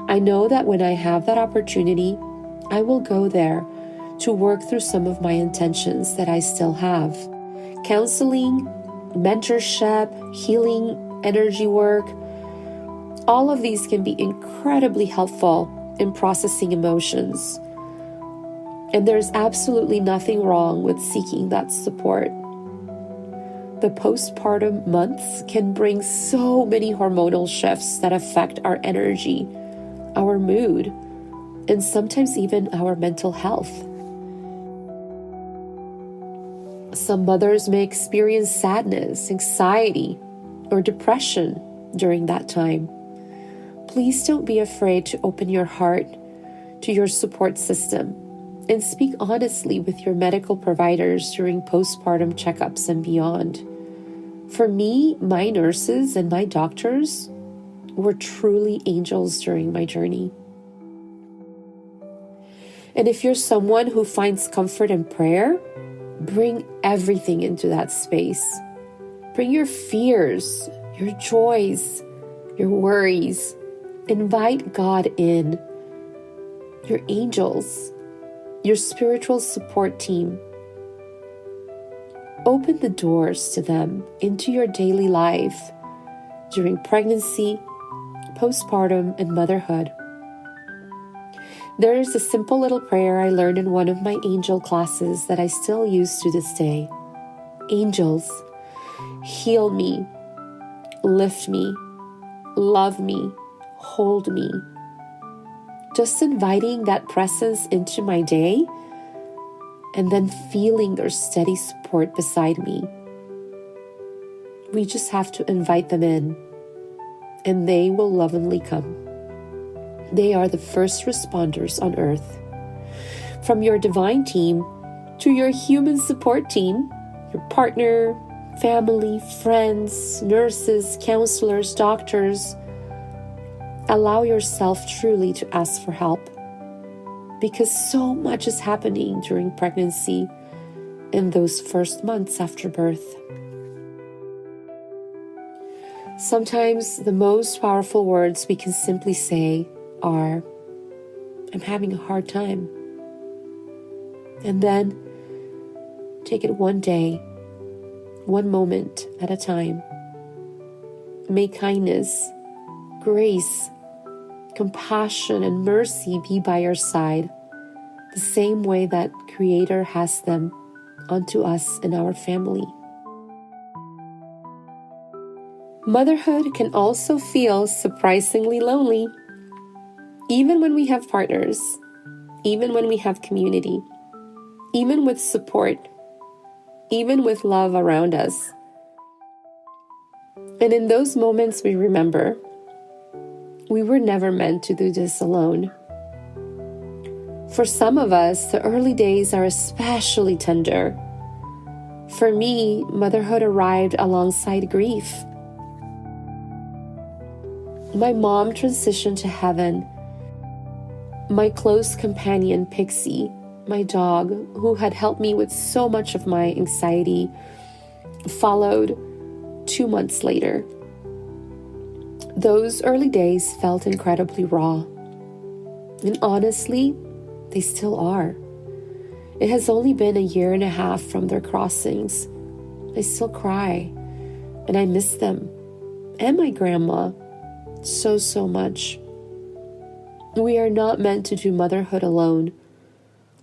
I know that when I have that opportunity, I will go there to work through some of my intentions that I still have. Counseling, mentorship, healing, energy work, all of these can be incredibly helpful in processing emotions. And there's absolutely nothing wrong with seeking that support. The postpartum months can bring so many hormonal shifts that affect our energy, our mood, and sometimes even our mental health. Some mothers may experience sadness, anxiety, or depression during that time. Please don't be afraid to open your heart to your support system and speak honestly with your medical providers during postpartum checkups and beyond. For me, my nurses and my doctors were truly angels during my journey. And if you're someone who finds comfort in prayer, bring everything into that space. Bring your fears, your joys, your worries. Invite God in, your angels, your spiritual support team. Open the doors to them into your daily life during pregnancy, postpartum, and motherhood. There is a simple little prayer I learned in one of my angel classes that I still use to this day. Angels, heal me, lift me, love me, hold me. Just inviting that presence into my day and then feeling their steady support beside me. We just have to invite them in, and they will lovingly come. They are the first responders on earth. From your divine team to your human support team, your partner, family, friends, nurses, counselors, doctors, allow yourself truly to ask for help, because so much is happening during pregnancy in those first months after birth. Sometimes the most powerful words we can simply say are, "I'm having a hard time." And then take it one day, one moment at a time. May kindness, grace, compassion, and mercy be by your side, the same way that Creator has them unto us and our family. Motherhood can also feel surprisingly lonely, even when we have partners, even when we have community, even with support, even with love around us. And in those moments, we remember we were never meant to do this alone. For some of us, the early days are especially tender. For me, motherhood arrived alongside grief. My mom transitioned to heaven. My close companion, Pixie, my dog, who had helped me with so much of my anxiety, followed 2 months later. Those early days felt incredibly raw. And honestly, they still are. It has only been a year and a half from their crossings. I still cry, and I miss them, and my grandma, so much. We are not meant to do motherhood alone.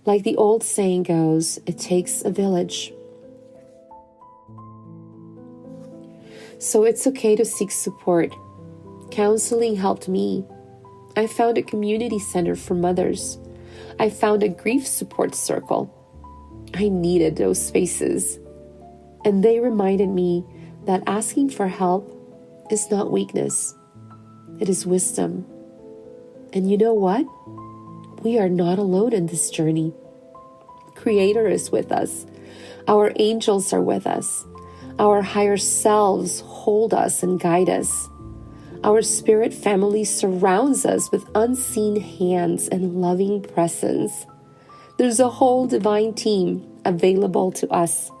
Like the old saying goes, it takes a village. So it's okay to seek support. Counseling helped me. I found a community center for mothers. I found a grief support circle. I needed those spaces. And they reminded me that asking for help is not weakness. It is wisdom. And you know what? We are not alone in this journey. Creator is with us. Our angels are with us. Our higher selves hold us and guide us. Our spirit family surrounds us with unseen hands and loving presence. There's a whole divine team available to us,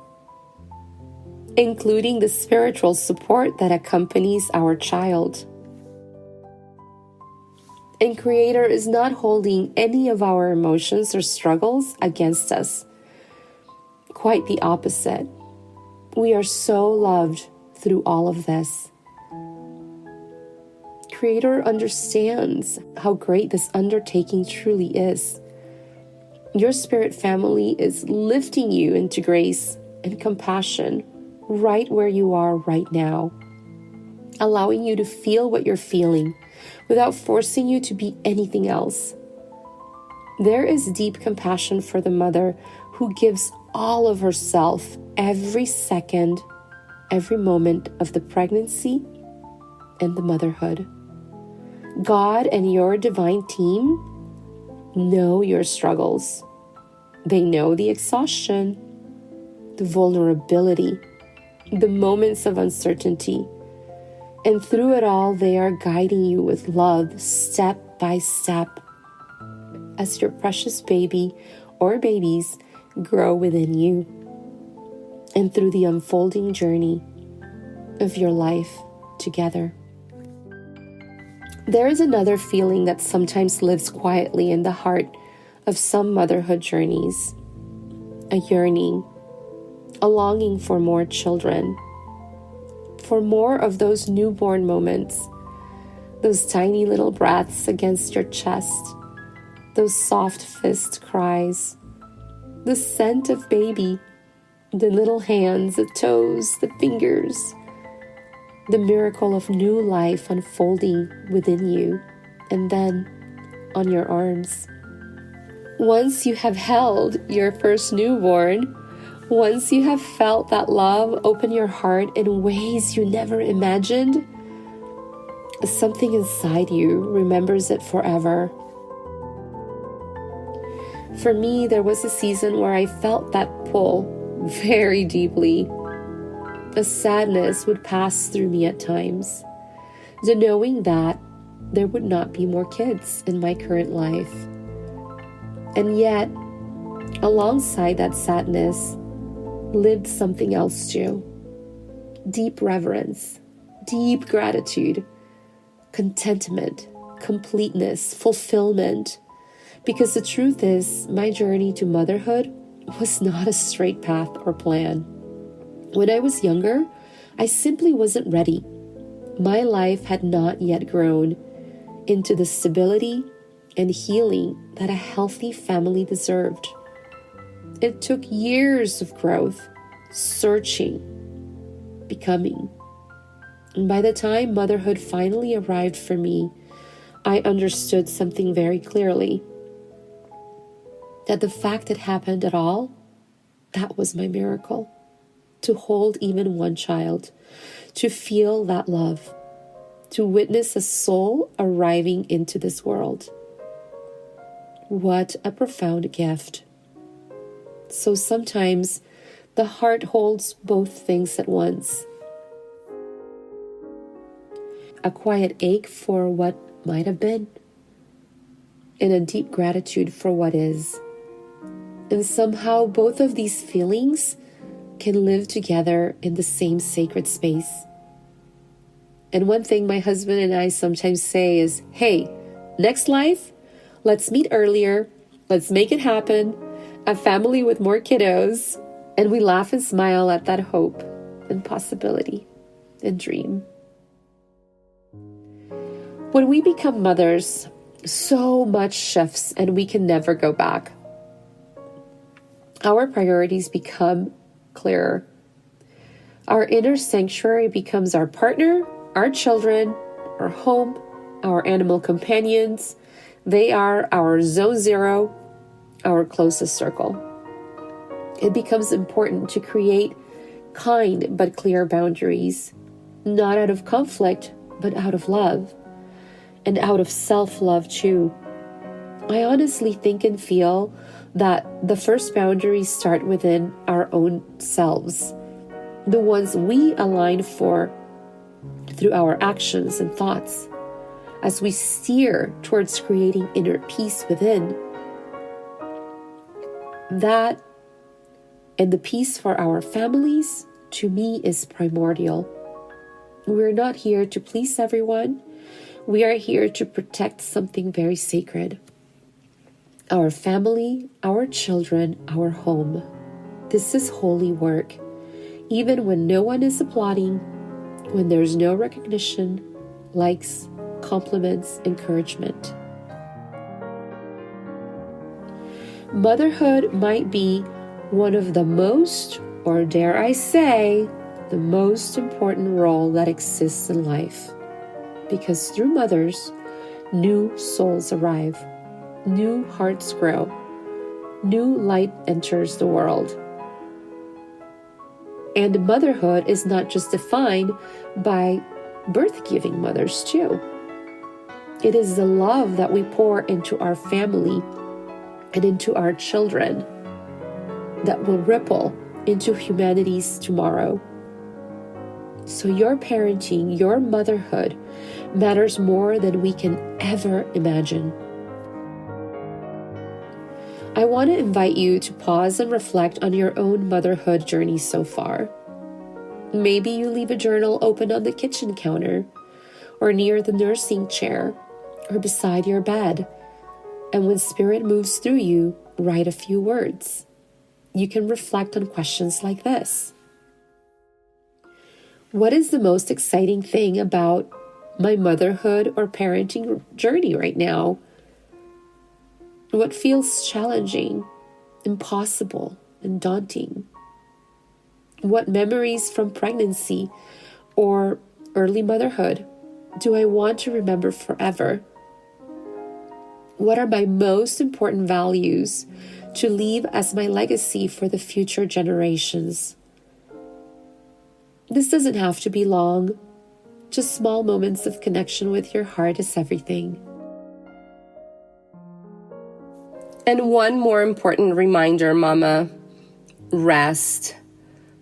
including the spiritual support that accompanies our child. And Creator is not holding any of our emotions or struggles against us. Quite the opposite. We are so loved through all of this. Creator understands how great this undertaking truly is. Your spirit family is lifting you into grace and compassion right where you are right now, allowing you to feel what you're feeling without forcing you to be anything else. There is deep compassion for the mother who gives all of herself every second, every moment of the pregnancy and the motherhood. God and your divine team know your struggles. They know the exhaustion, the vulnerability, the moments of uncertainty. And through it all, they are guiding you with love step by step as your precious baby or babies grow within you and through the unfolding journey of your life together. There is another feeling that sometimes lives quietly in the heart of some motherhood journeys, a yearning, a longing for more children, for more of those newborn moments, those tiny little breaths against your chest, those soft fist cries, the scent of baby, the little hands, the toes, the fingers, the miracle of new life unfolding within you and then on your arms. Once you have held your first newborn, once you have felt that love open your heart in ways you never imagined, something inside you remembers it forever. For me, there was a season where I felt that pull very deeply. A sadness would pass through me at times, the knowing that there would not be more kids in my current life. And yet, alongside that sadness, lived something else too. Deep reverence, deep gratitude, contentment, completeness, fulfillment. Because the truth is, my journey to motherhood was not a straight path or plan. When I was younger, I simply wasn't ready. My life had not yet grown into the stability and healing that a healthy family deserved. It took years of growth, searching, becoming. And by the time motherhood finally arrived for me, I understood something very clearly. That the fact it happened at all, that was my miracle. To hold even one child, to feel that love, to witness a soul arriving into this world. What a profound gift. So sometimes the heart holds both things at once. A quiet ache for what might have been, and a deep gratitude for what is. And somehow both of these feelings can live together in the same sacred space. And one thing my husband and I sometimes say is, hey, next life, let's meet earlier, let's make it happen, a family with more kiddos, and we laugh and smile at that hope and possibility and dream. When we become mothers, so much shifts and we can never go back. Our priorities become clearer. Our inner sanctuary becomes our partner, our children, our home, our animal companions. They are our zone zero, our closest circle. It becomes important to create kind but clear boundaries, not out of conflict, but out of love, and out of self-love too. I honestly think and feel that the first boundaries start within our own selves, the ones we align for through our actions and thoughts, as we steer towards creating inner peace within. That and the peace for our families, to me, is primordial. We're not here to please everyone. We are here to protect something very sacred. Our family, our children, our home. This is holy work. Even when no one is applauding, when there's no recognition, likes, compliments, encouragement. Motherhood might be one of the most, or dare I say, the most important role that exists in life. Because through mothers, new souls arrive, new hearts grow, new light enters the world. And motherhood is not just defined by birth-giving mothers too. It is the love that we pour into our family and into our children that will ripple into humanity's tomorrow. So your parenting, your motherhood matters more than we can ever imagine. I want to invite you to pause and reflect on your own motherhood journey so far. Maybe you leave a journal open on the kitchen counter, or near the nursing chair, or beside your bed. And when spirit moves through you, write a few words. You can reflect on questions like this. What is the most exciting thing about my motherhood or parenting journey right now? What feels challenging, impossible, and daunting? What memories from pregnancy or early motherhood do I want to remember forever? What are my most important values to leave as my legacy for the future generations? This doesn't have to be long. Just small moments of connection with your heart is everything. And one more important reminder, Mama: rest.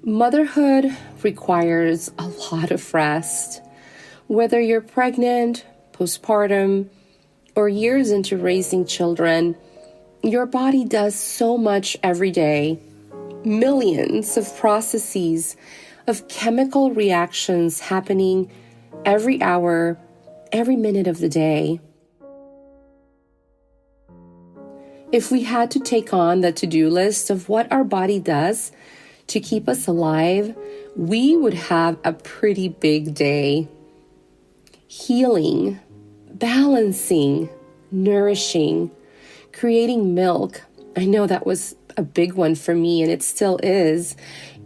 Motherhood requires a lot of rest. Whether you're pregnant, postpartum, or years into raising children, your body does so much every day. Millions of processes of chemical reactions happening every hour, every minute of the day. If we had to take on the to-do list of what our body does to keep us alive, we would have a pretty big day. Healing, balancing, nourishing, creating milk. I know that was a big one for me, and it still is.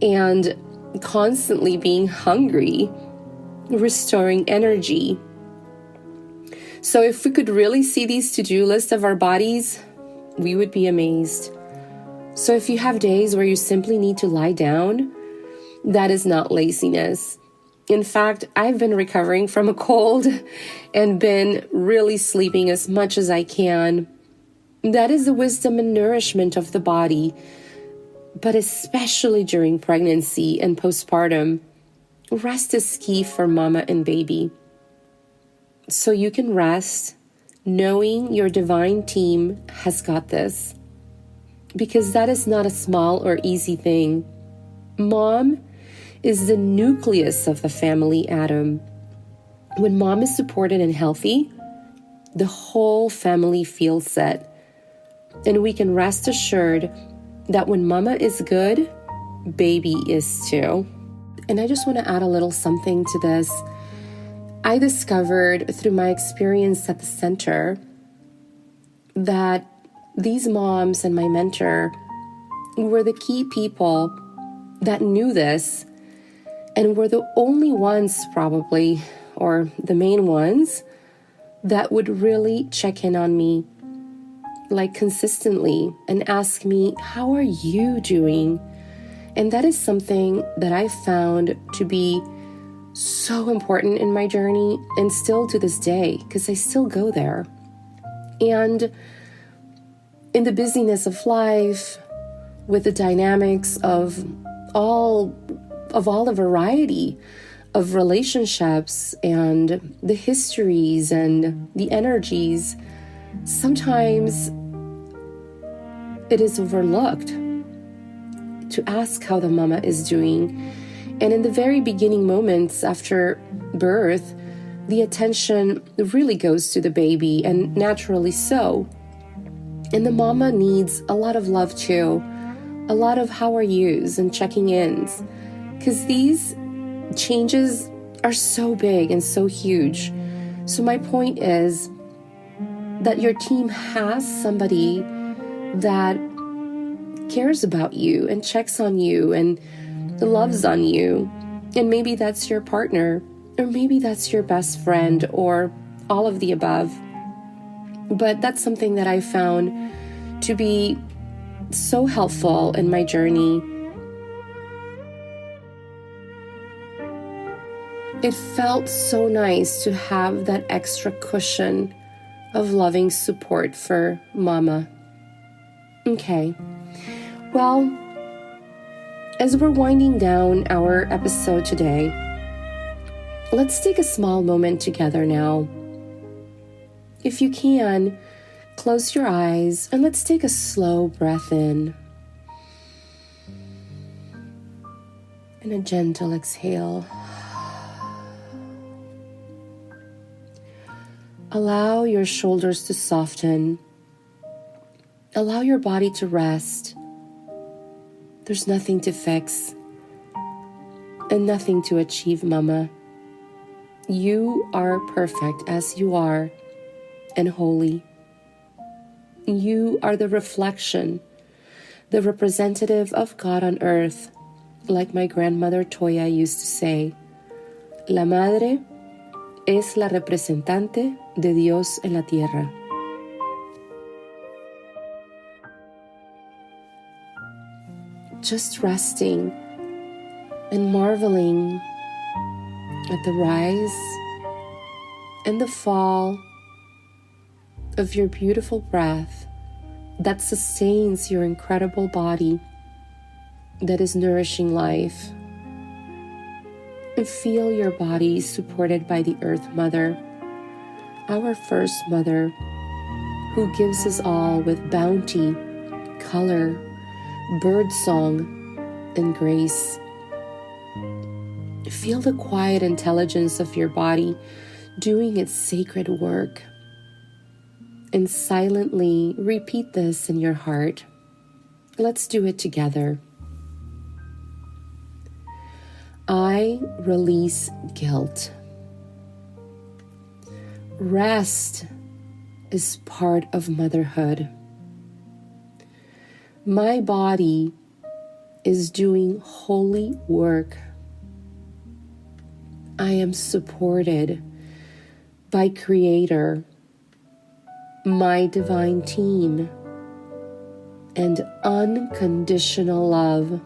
And constantly being hungry, restoring energy. So if we could really see these to-do lists of our bodies, we would be amazed. So if you have days where you simply need to lie down, that is not laziness. In fact, I've been recovering from a cold and been really sleeping as much as I can. That is the wisdom and nourishment of the body, but especially during pregnancy and postpartum. Rest is key for mama and baby. So you can rest knowing your divine team has got this, because that is not a small or easy thing. Mom is the nucleus of the family atom. When mom is supported and healthy, the whole family feels set. And we can rest assured that when mama is good, baby is too. And I just want to add a little something to this. I discovered through my experience at the center that these moms and my mentor were the key people that knew this and were the only ones probably, or the main ones, that would really check in on me like consistently and ask me, how are you doing? And that is something that I found to be so important in my journey, and still to this day, because I still go there. And in the busyness of life, with the dynamics of all the variety of relationships and the histories and the energies, sometimes it is overlooked to ask how the mama is doing. And in the very beginning moments after birth, the attention really goes to the baby, and naturally so. And the mama needs a lot of love too, a lot of how are yous and checking ins, because these changes are so big and so huge. So my point is that your team has somebody that cares about you and checks on you and loves on you. And maybe that's your partner, or maybe that's your best friend, or all of the above. But that's something that I found to be so helpful in my journey. It felt so nice to have that extra cushion of loving support for mama. Okay, well, as we're winding down our episode today, let's take a small moment together now. If you can, close your eyes and let's take a slow breath in and a gentle exhale. Allow your shoulders to soften. Allow your body to rest. There's nothing to fix and nothing to achieve, mama. You are perfect as you are and holy. You are the reflection, the representative of God on earth, like my grandmother Toya used to say, La madre es la representante de Dios en la tierra. Just resting and marveling at the rise and the fall of your beautiful breath that sustains your incredible body that is nourishing life. And feel your body supported by the Earth Mother, our first mother, who gives us all with bounty, color, birdsong, and grace. Feel the quiet intelligence of your body doing its sacred work. And silently repeat this in your heart. Let's do it together. I release guilt. Rest is part of motherhood. My body is doing holy work. I am supported by Creator, my divine team, and unconditional love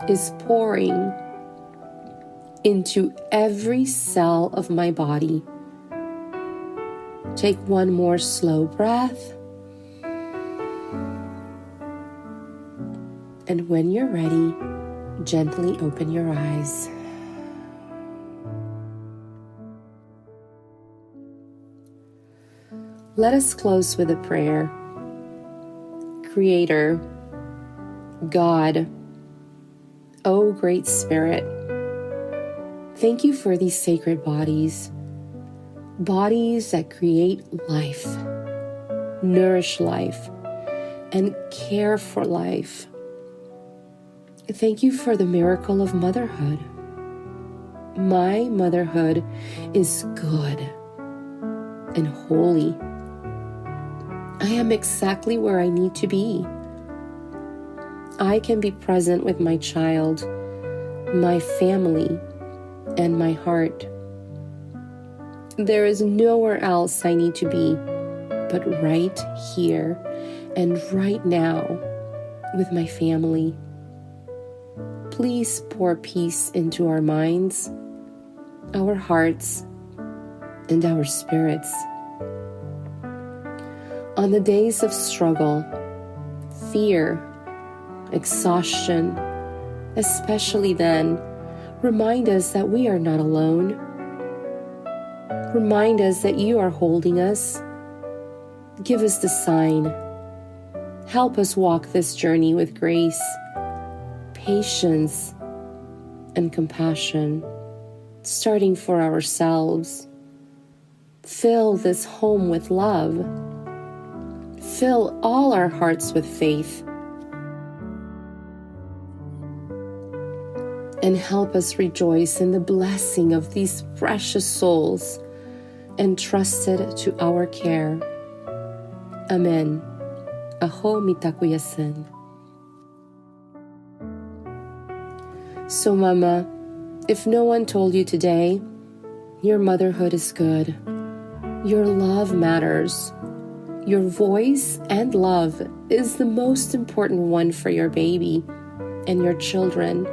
is pouring into every cell of my body. Take one more slow breath. And when you're ready, gently open your eyes. Let us close with a prayer. Creator, God, O Great Spirit, thank you for these sacred bodies that create life, nourish life, and care for life. Thank you for the miracle of motherhood. My motherhood is good and holy. I am exactly where I need to be. I can be present with my child, my family, and my heart. There is nowhere else I need to be but right here and right now with my family. Please pour peace into our minds, our hearts, and our spirits. On the days of struggle, fear, exhaustion, especially then, remind us that we are not alone. Remind us that you are holding us. Give us the sign. Help us walk this journey with grace, patience, and compassion, starting for ourselves. Fill this home with love. Fill all our hearts with faith. And help us rejoice in the blessing of these precious souls entrusted to our care. Amen. Aho mitakuyasen. So, Mama, if no one told you today, your motherhood is good. Your love matters. Your voice and love is the most important one for your baby and your children.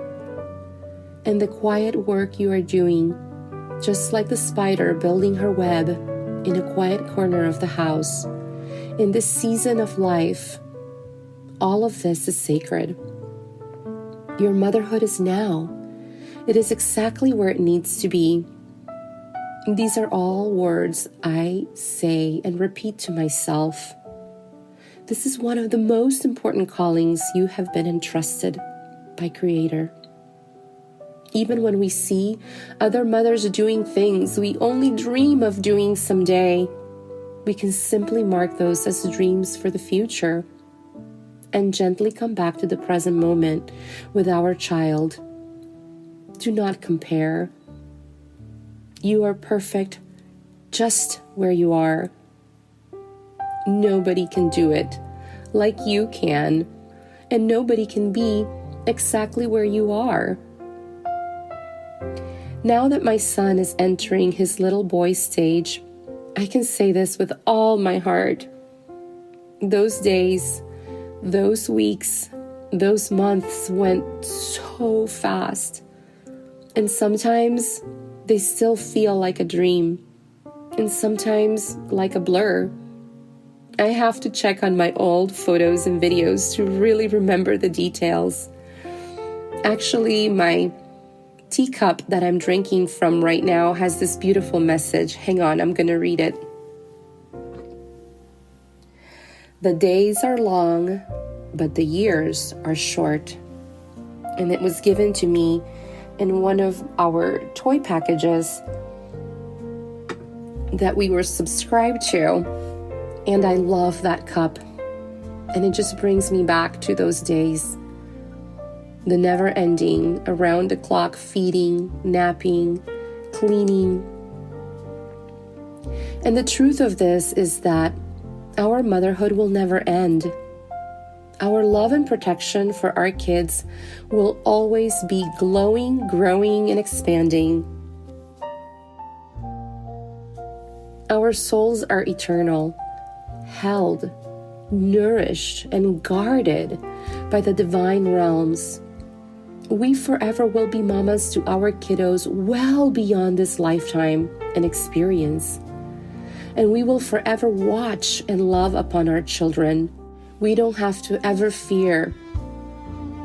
And the quiet work you are doing, just like the spider building her web in a quiet corner of the house, in this season of life, all of this is sacred. Your motherhood is now. It is exactly where it needs to be. These are all words I say and repeat to myself. This is one of the most important callings you have been entrusted by Creator. Even when we see other mothers doing things we only dream of doing someday, we can simply mark those as dreams for the future and gently come back to the present moment with our child. Do not compare. You are perfect just where you are. Nobody can do it like you can, and nobody can be exactly where you are. Now that my son is entering his little boy stage, I can say this with all my heart. Those days, those weeks, those months went so fast. And sometimes they still feel like a dream, and sometimes like a blur. I have to check on my old photos and videos to really remember the details. Actually, my teacup that I'm drinking from right now has this beautiful message. Hang on, I'm going to read it. The days are long, but the years are short. And it was given to me in one of our toy packages that we were subscribed to. And I love that cup. And it just brings me back to those days. The never-ending, around-the-clock feeding, napping, cleaning. And the truth of this is that our motherhood will never end. Our love and protection for our kids will always be glowing, growing, and expanding. Our souls are eternal, held, nourished, and guarded by the divine realms. We forever will be mamas to our kiddos well beyond this lifetime and experience. And we will forever watch and love upon our children. We don't have to ever fear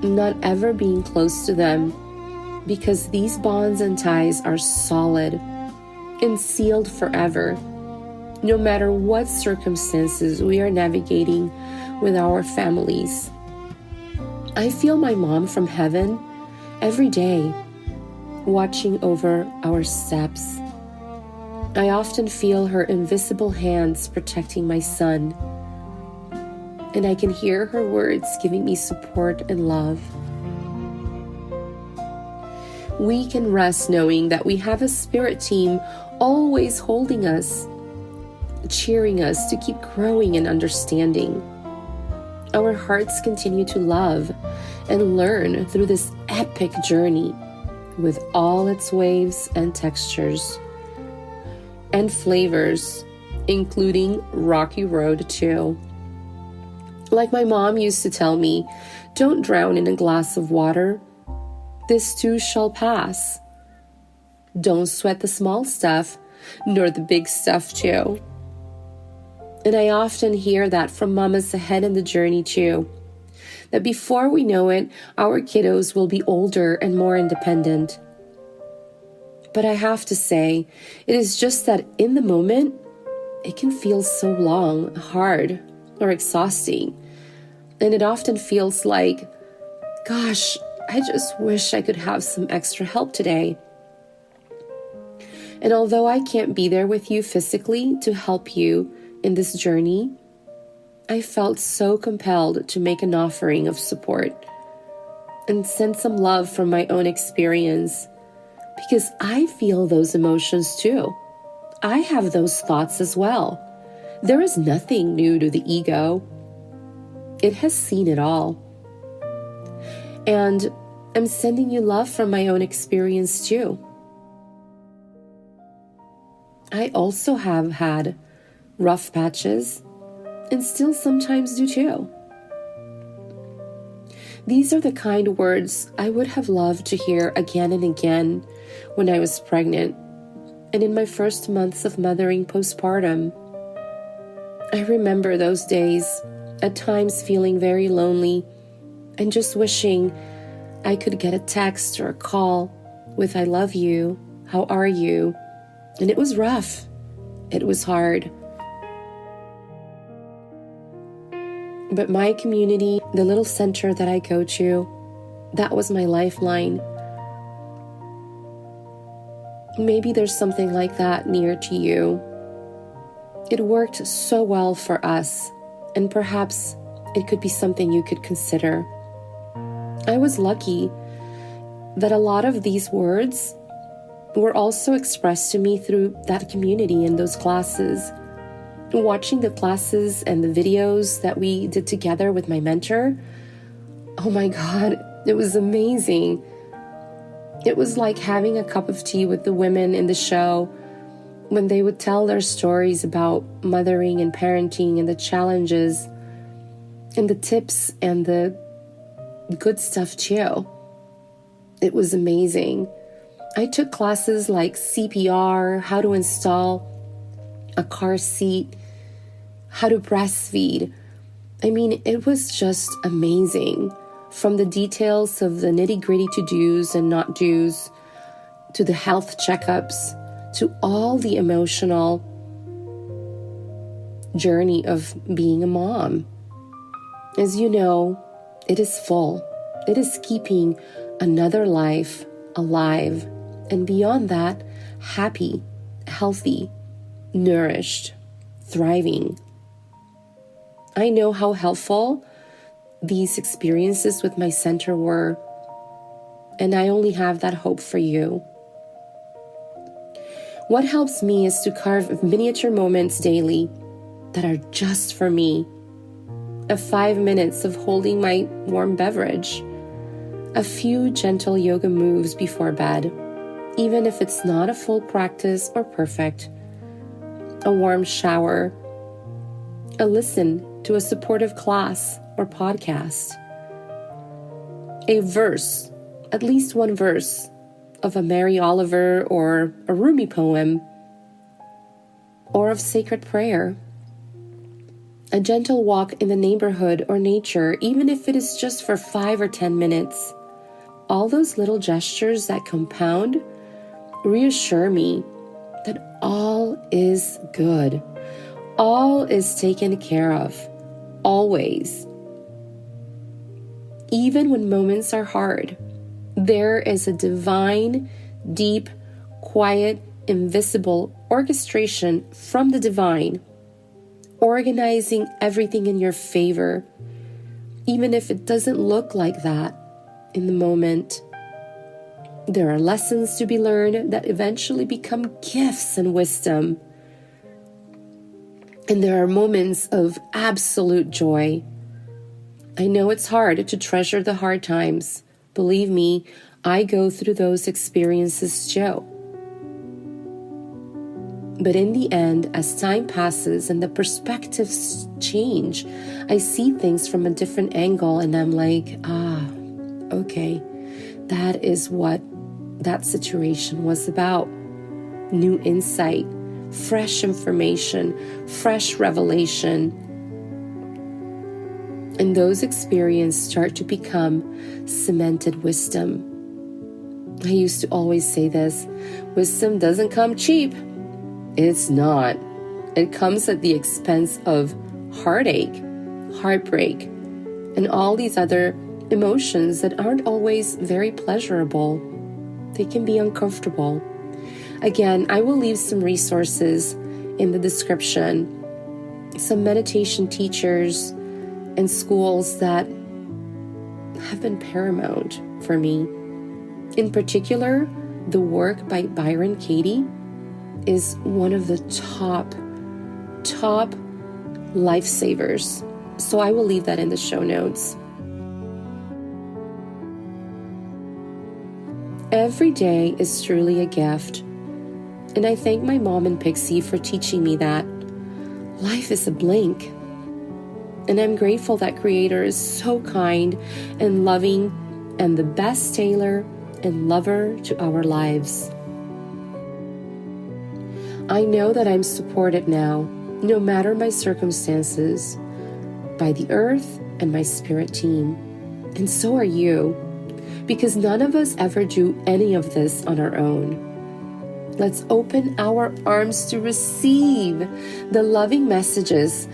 not ever being close to them, because these bonds and ties are solid and sealed forever, no matter what circumstances we are navigating with our families. I feel my mom from heaven every day, watching over our steps. I often feel her invisible hands protecting my son, and I can hear her words giving me support and love. We can rest knowing that we have a spirit team always holding us, cheering us to keep growing and understanding. Our hearts continue to love and learn through this epic journey with all its waves and textures and flavors, including rocky road too. Like my mom used to tell me, don't drown in a glass of water. This too shall pass. Don't sweat the small stuff, nor the big stuff too. And I often hear that from mamas ahead in the journey too, that before we know it, our kiddos will be older and more independent. But I have to say, it is just that in the moment, it can feel so long, hard, or exhausting. And it often feels like, gosh, I just wish I could have some extra help today. And although I can't be there with you physically to help you in this journey, I felt so compelled to make an offering of support and send some love from my own experience, because I feel those emotions too. I have those thoughts as well. There is nothing new to the ego. It has seen it all. And I'm sending you love from my own experience too. I also have had rough patches and still sometimes do too. These are the kind of words I would have loved to hear again and again when I was pregnant and in my first months of mothering postpartum. I remember those days, at times feeling very lonely and just wishing I could get a text or a call with "I love you, how are you?" And it was rough. It was hard. But my community, the little center that I go to, that was my lifeline. Maybe there's something like that near to you. It worked so well for us, and perhaps it could be something you could consider. I was lucky that a lot of these words were also expressed to me through that community in those classes. Watching the classes and the videos that we did together with my mentor, oh my God, it was amazing. It was like having a cup of tea with the women in the show when they would tell their stories about mothering and parenting and the challenges and the tips and the good stuff too. It was amazing. I took classes like CPR, how to install a car seat, how to breastfeed. I mean, it was just amazing. From the details of the nitty-gritty to-dos and not-dos, to the health checkups, to all the emotional journey of being a mom. As you know, it is full. It is keeping another life alive, and beyond that, happy, healthy, nourished, thriving. I know how helpful these experiences with my center were And I only have that hope for you. What helps me is to carve miniature moments daily that are just for me. 5 minutes of holding my warm beverage. A few gentle yoga moves before bed, even if it's not a full practice or perfect. A warm shower. A listen to a supportive class or podcast. A verse, at least one verse, of a Mary Oliver or a Rumi poem, or of sacred prayer. A gentle walk in the neighborhood or nature, even if it is just for 5 or 10 minutes. All those little gestures that compound reassure me that all is good. All is taken care of, always. Even when moments are hard, there is a divine, deep, quiet, invisible orchestration from the divine, organizing everything in your favor, even if it doesn't look like that in the moment. There are lessons to be learned that eventually become gifts and wisdom. And there are moments of absolute joy. I know it's hard to treasure the hard times. Believe me, I go through those experiences too. But in the end, as time passes and the perspectives change, I see things from a different angle and I'm like, okay, that is what that situation was about. New insight, fresh information, fresh revelation. And those experiences start to become cemented wisdom. I used to always say this, wisdom doesn't come cheap. It's not. It comes at the expense of heartache, heartbreak, and all these other emotions that aren't always very pleasurable. They can be uncomfortable. Again, I will leave some resources in the description, some meditation teachers and schools that have been paramount for me. In particular, the work by Byron Katie is one of the top lifesavers. So I will leave that in the show notes. Every day is truly a gift. And I thank my mom and Pixie for teaching me that life is a blink. And I'm grateful that Creator is so kind and loving and the best tailor and lover to our lives. I know that I'm supported now, no matter my circumstances, by the earth and my spirit team. And so are you, because none of us ever do any of this on our own. Let's open our arms to receive the loving messages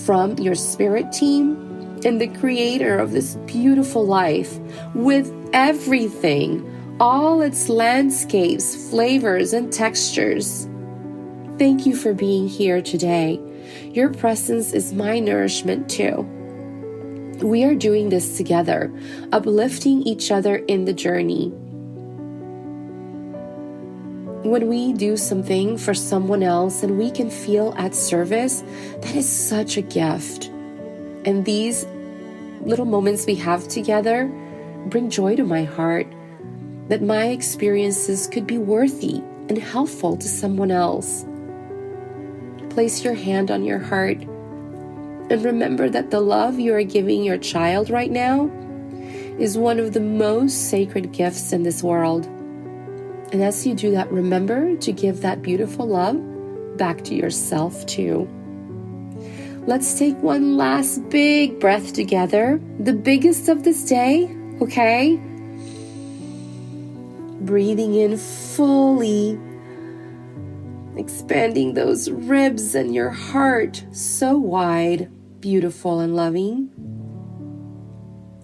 from your spirit team and the Creator of this beautiful life with everything, all its landscapes, flavors, and textures. Thank you for being here today. Your presence is my nourishment too. We are doing this together, uplifting each other in the journey. When we do something for someone else and we can feel at service, that is such a gift. And these little moments we have together bring joy to my heart, that my experiences could be worthy and helpful to someone else. Place your hand on your heart and remember that the love you are giving your child right now is one of the most sacred gifts in this world. And as you do that, remember to give that beautiful love back to yourself too. Let's take one last big breath together, the biggest of this day, okay? Breathing in fully, expanding those ribs and your heart so wide, beautiful and loving.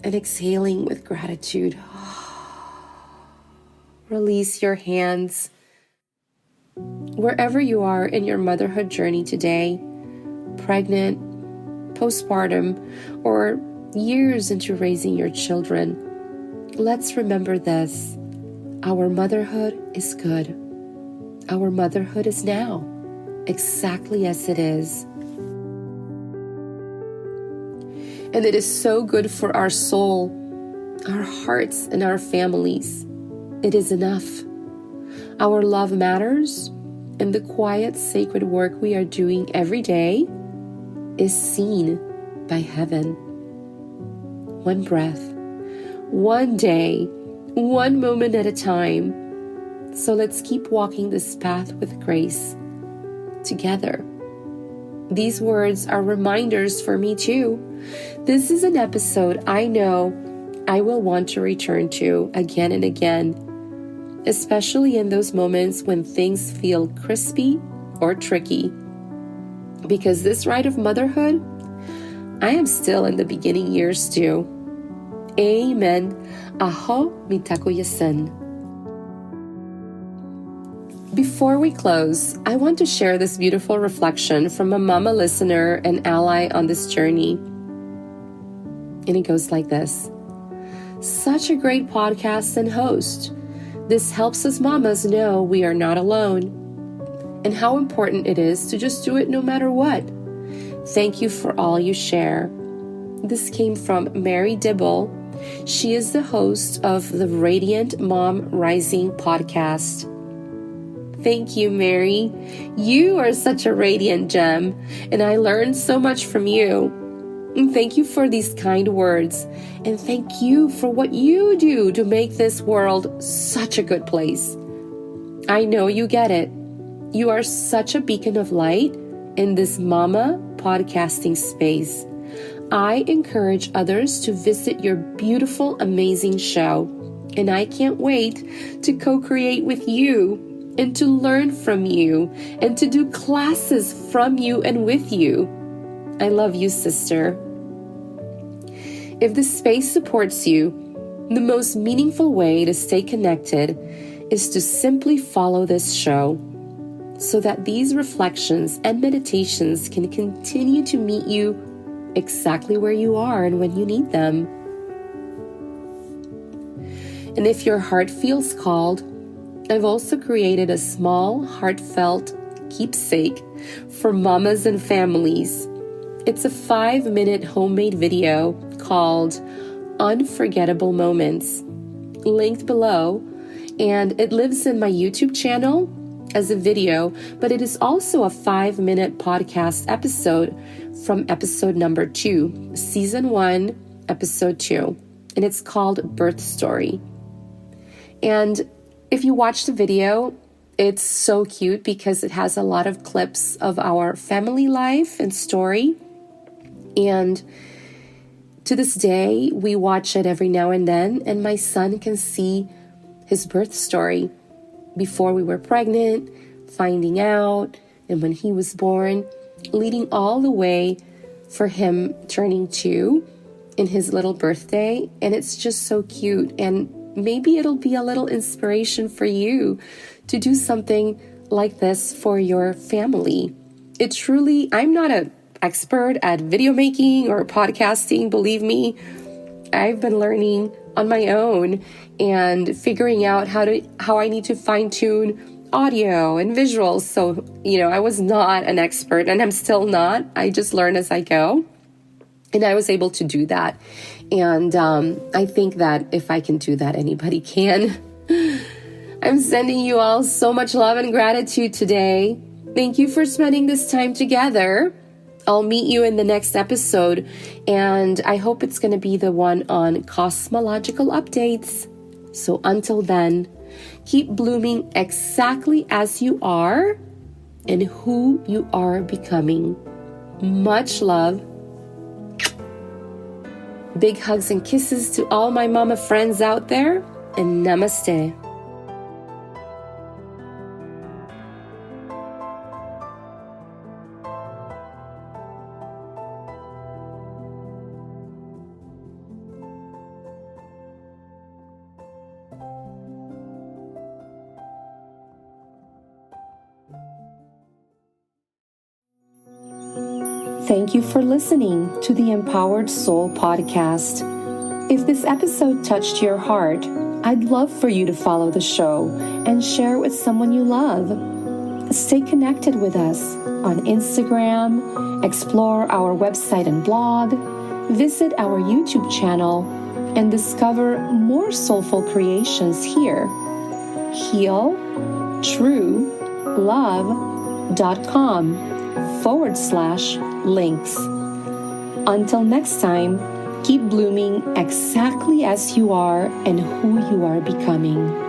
And exhaling with gratitude. Release your hands. Wherever you are in your motherhood journey today, pregnant, postpartum, or years into raising your children, let's remember this. Our motherhood is good. Our motherhood is now, exactly as it is. And it is so good for our soul, our hearts, and our families. It is enough. Our love matters, and the quiet, sacred work we are doing every day is seen by heaven. One breath, one day, one moment at a time. So let's keep walking this path with grace together. These words are reminders for me too. This is an episode I know I will want to return to again and again, especially in those moments when things feel crispy or tricky. Because this ride of motherhood, I am still in the beginning years too. Amen. Aho mitaku yasen. Before we close, I want to share this beautiful reflection from a mama listener and ally on this journey. And it goes like this. Such a great podcast and host. This helps us mamas know we are not alone and how important it is to just do it no matter what. Thank you for all you share. This came from Mary Dibble. She is the host of the Radiant Mom Rising podcast. Thank you, Mary. You are such a radiant gem, and I learned so much from you. And thank you for these kind words, and thank you for what you do to make this world such a good place. I know you get it. You are such a beacon of light in this mama podcasting space. I encourage others to visit your beautiful, amazing show, and I can't wait to co-create with you and to learn from you and to do classes from you and with you. I love you, sister. If this space supports you, the most meaningful way to stay connected is to simply follow this show so that these reflections and meditations can continue to meet you exactly where you are and when you need them. And if your heart feels called, I've also created a small, heartfelt keepsake for mamas and families. It's a 5-minute homemade video called Unforgettable Moments, linked below, and it lives in my YouTube channel as a video, but it is also a 5-minute podcast episode from episode number 2, season 1, episode 2, and it's called Birth Story. And if you watch the video, it's so cute because it has a lot of clips of our family life and story. And to this day, we watch it every now and then, and my son can see his birth story before we were pregnant, finding out, and when he was born, leading all the way for him turning 2 in his little birthday. And it's just so cute. And maybe it'll be a little inspiration for you to do something like this for your family. It truly, I'm not an expert at video making or podcasting, believe me. I've been learning on my own and figuring out how I need to fine-tune audio and visuals. So, I was not an expert, and I'm still not. I just learn as I go. And I was able to do that. And I think that if I can do that, anybody can. I'm sending you all so much love and gratitude today. Thank you for spending this time together. I'll meet you in the next episode, and I hope it's going to be the one on cosmological updates. So until then, keep blooming exactly as you are and who you are becoming. Much love. Big hugs and kisses to all my mama friends out there, and namaste. Thank you for listening to the Empowered Soul podcast. If this episode touched your heart, I'd love for you to follow the show and share it with someone you love. Stay connected with us on Instagram, explore our website and blog, visit our YouTube channel, and discover more soulful creations here. healtruelove.com/links. Until next time, keep blooming exactly as you are and who you are becoming.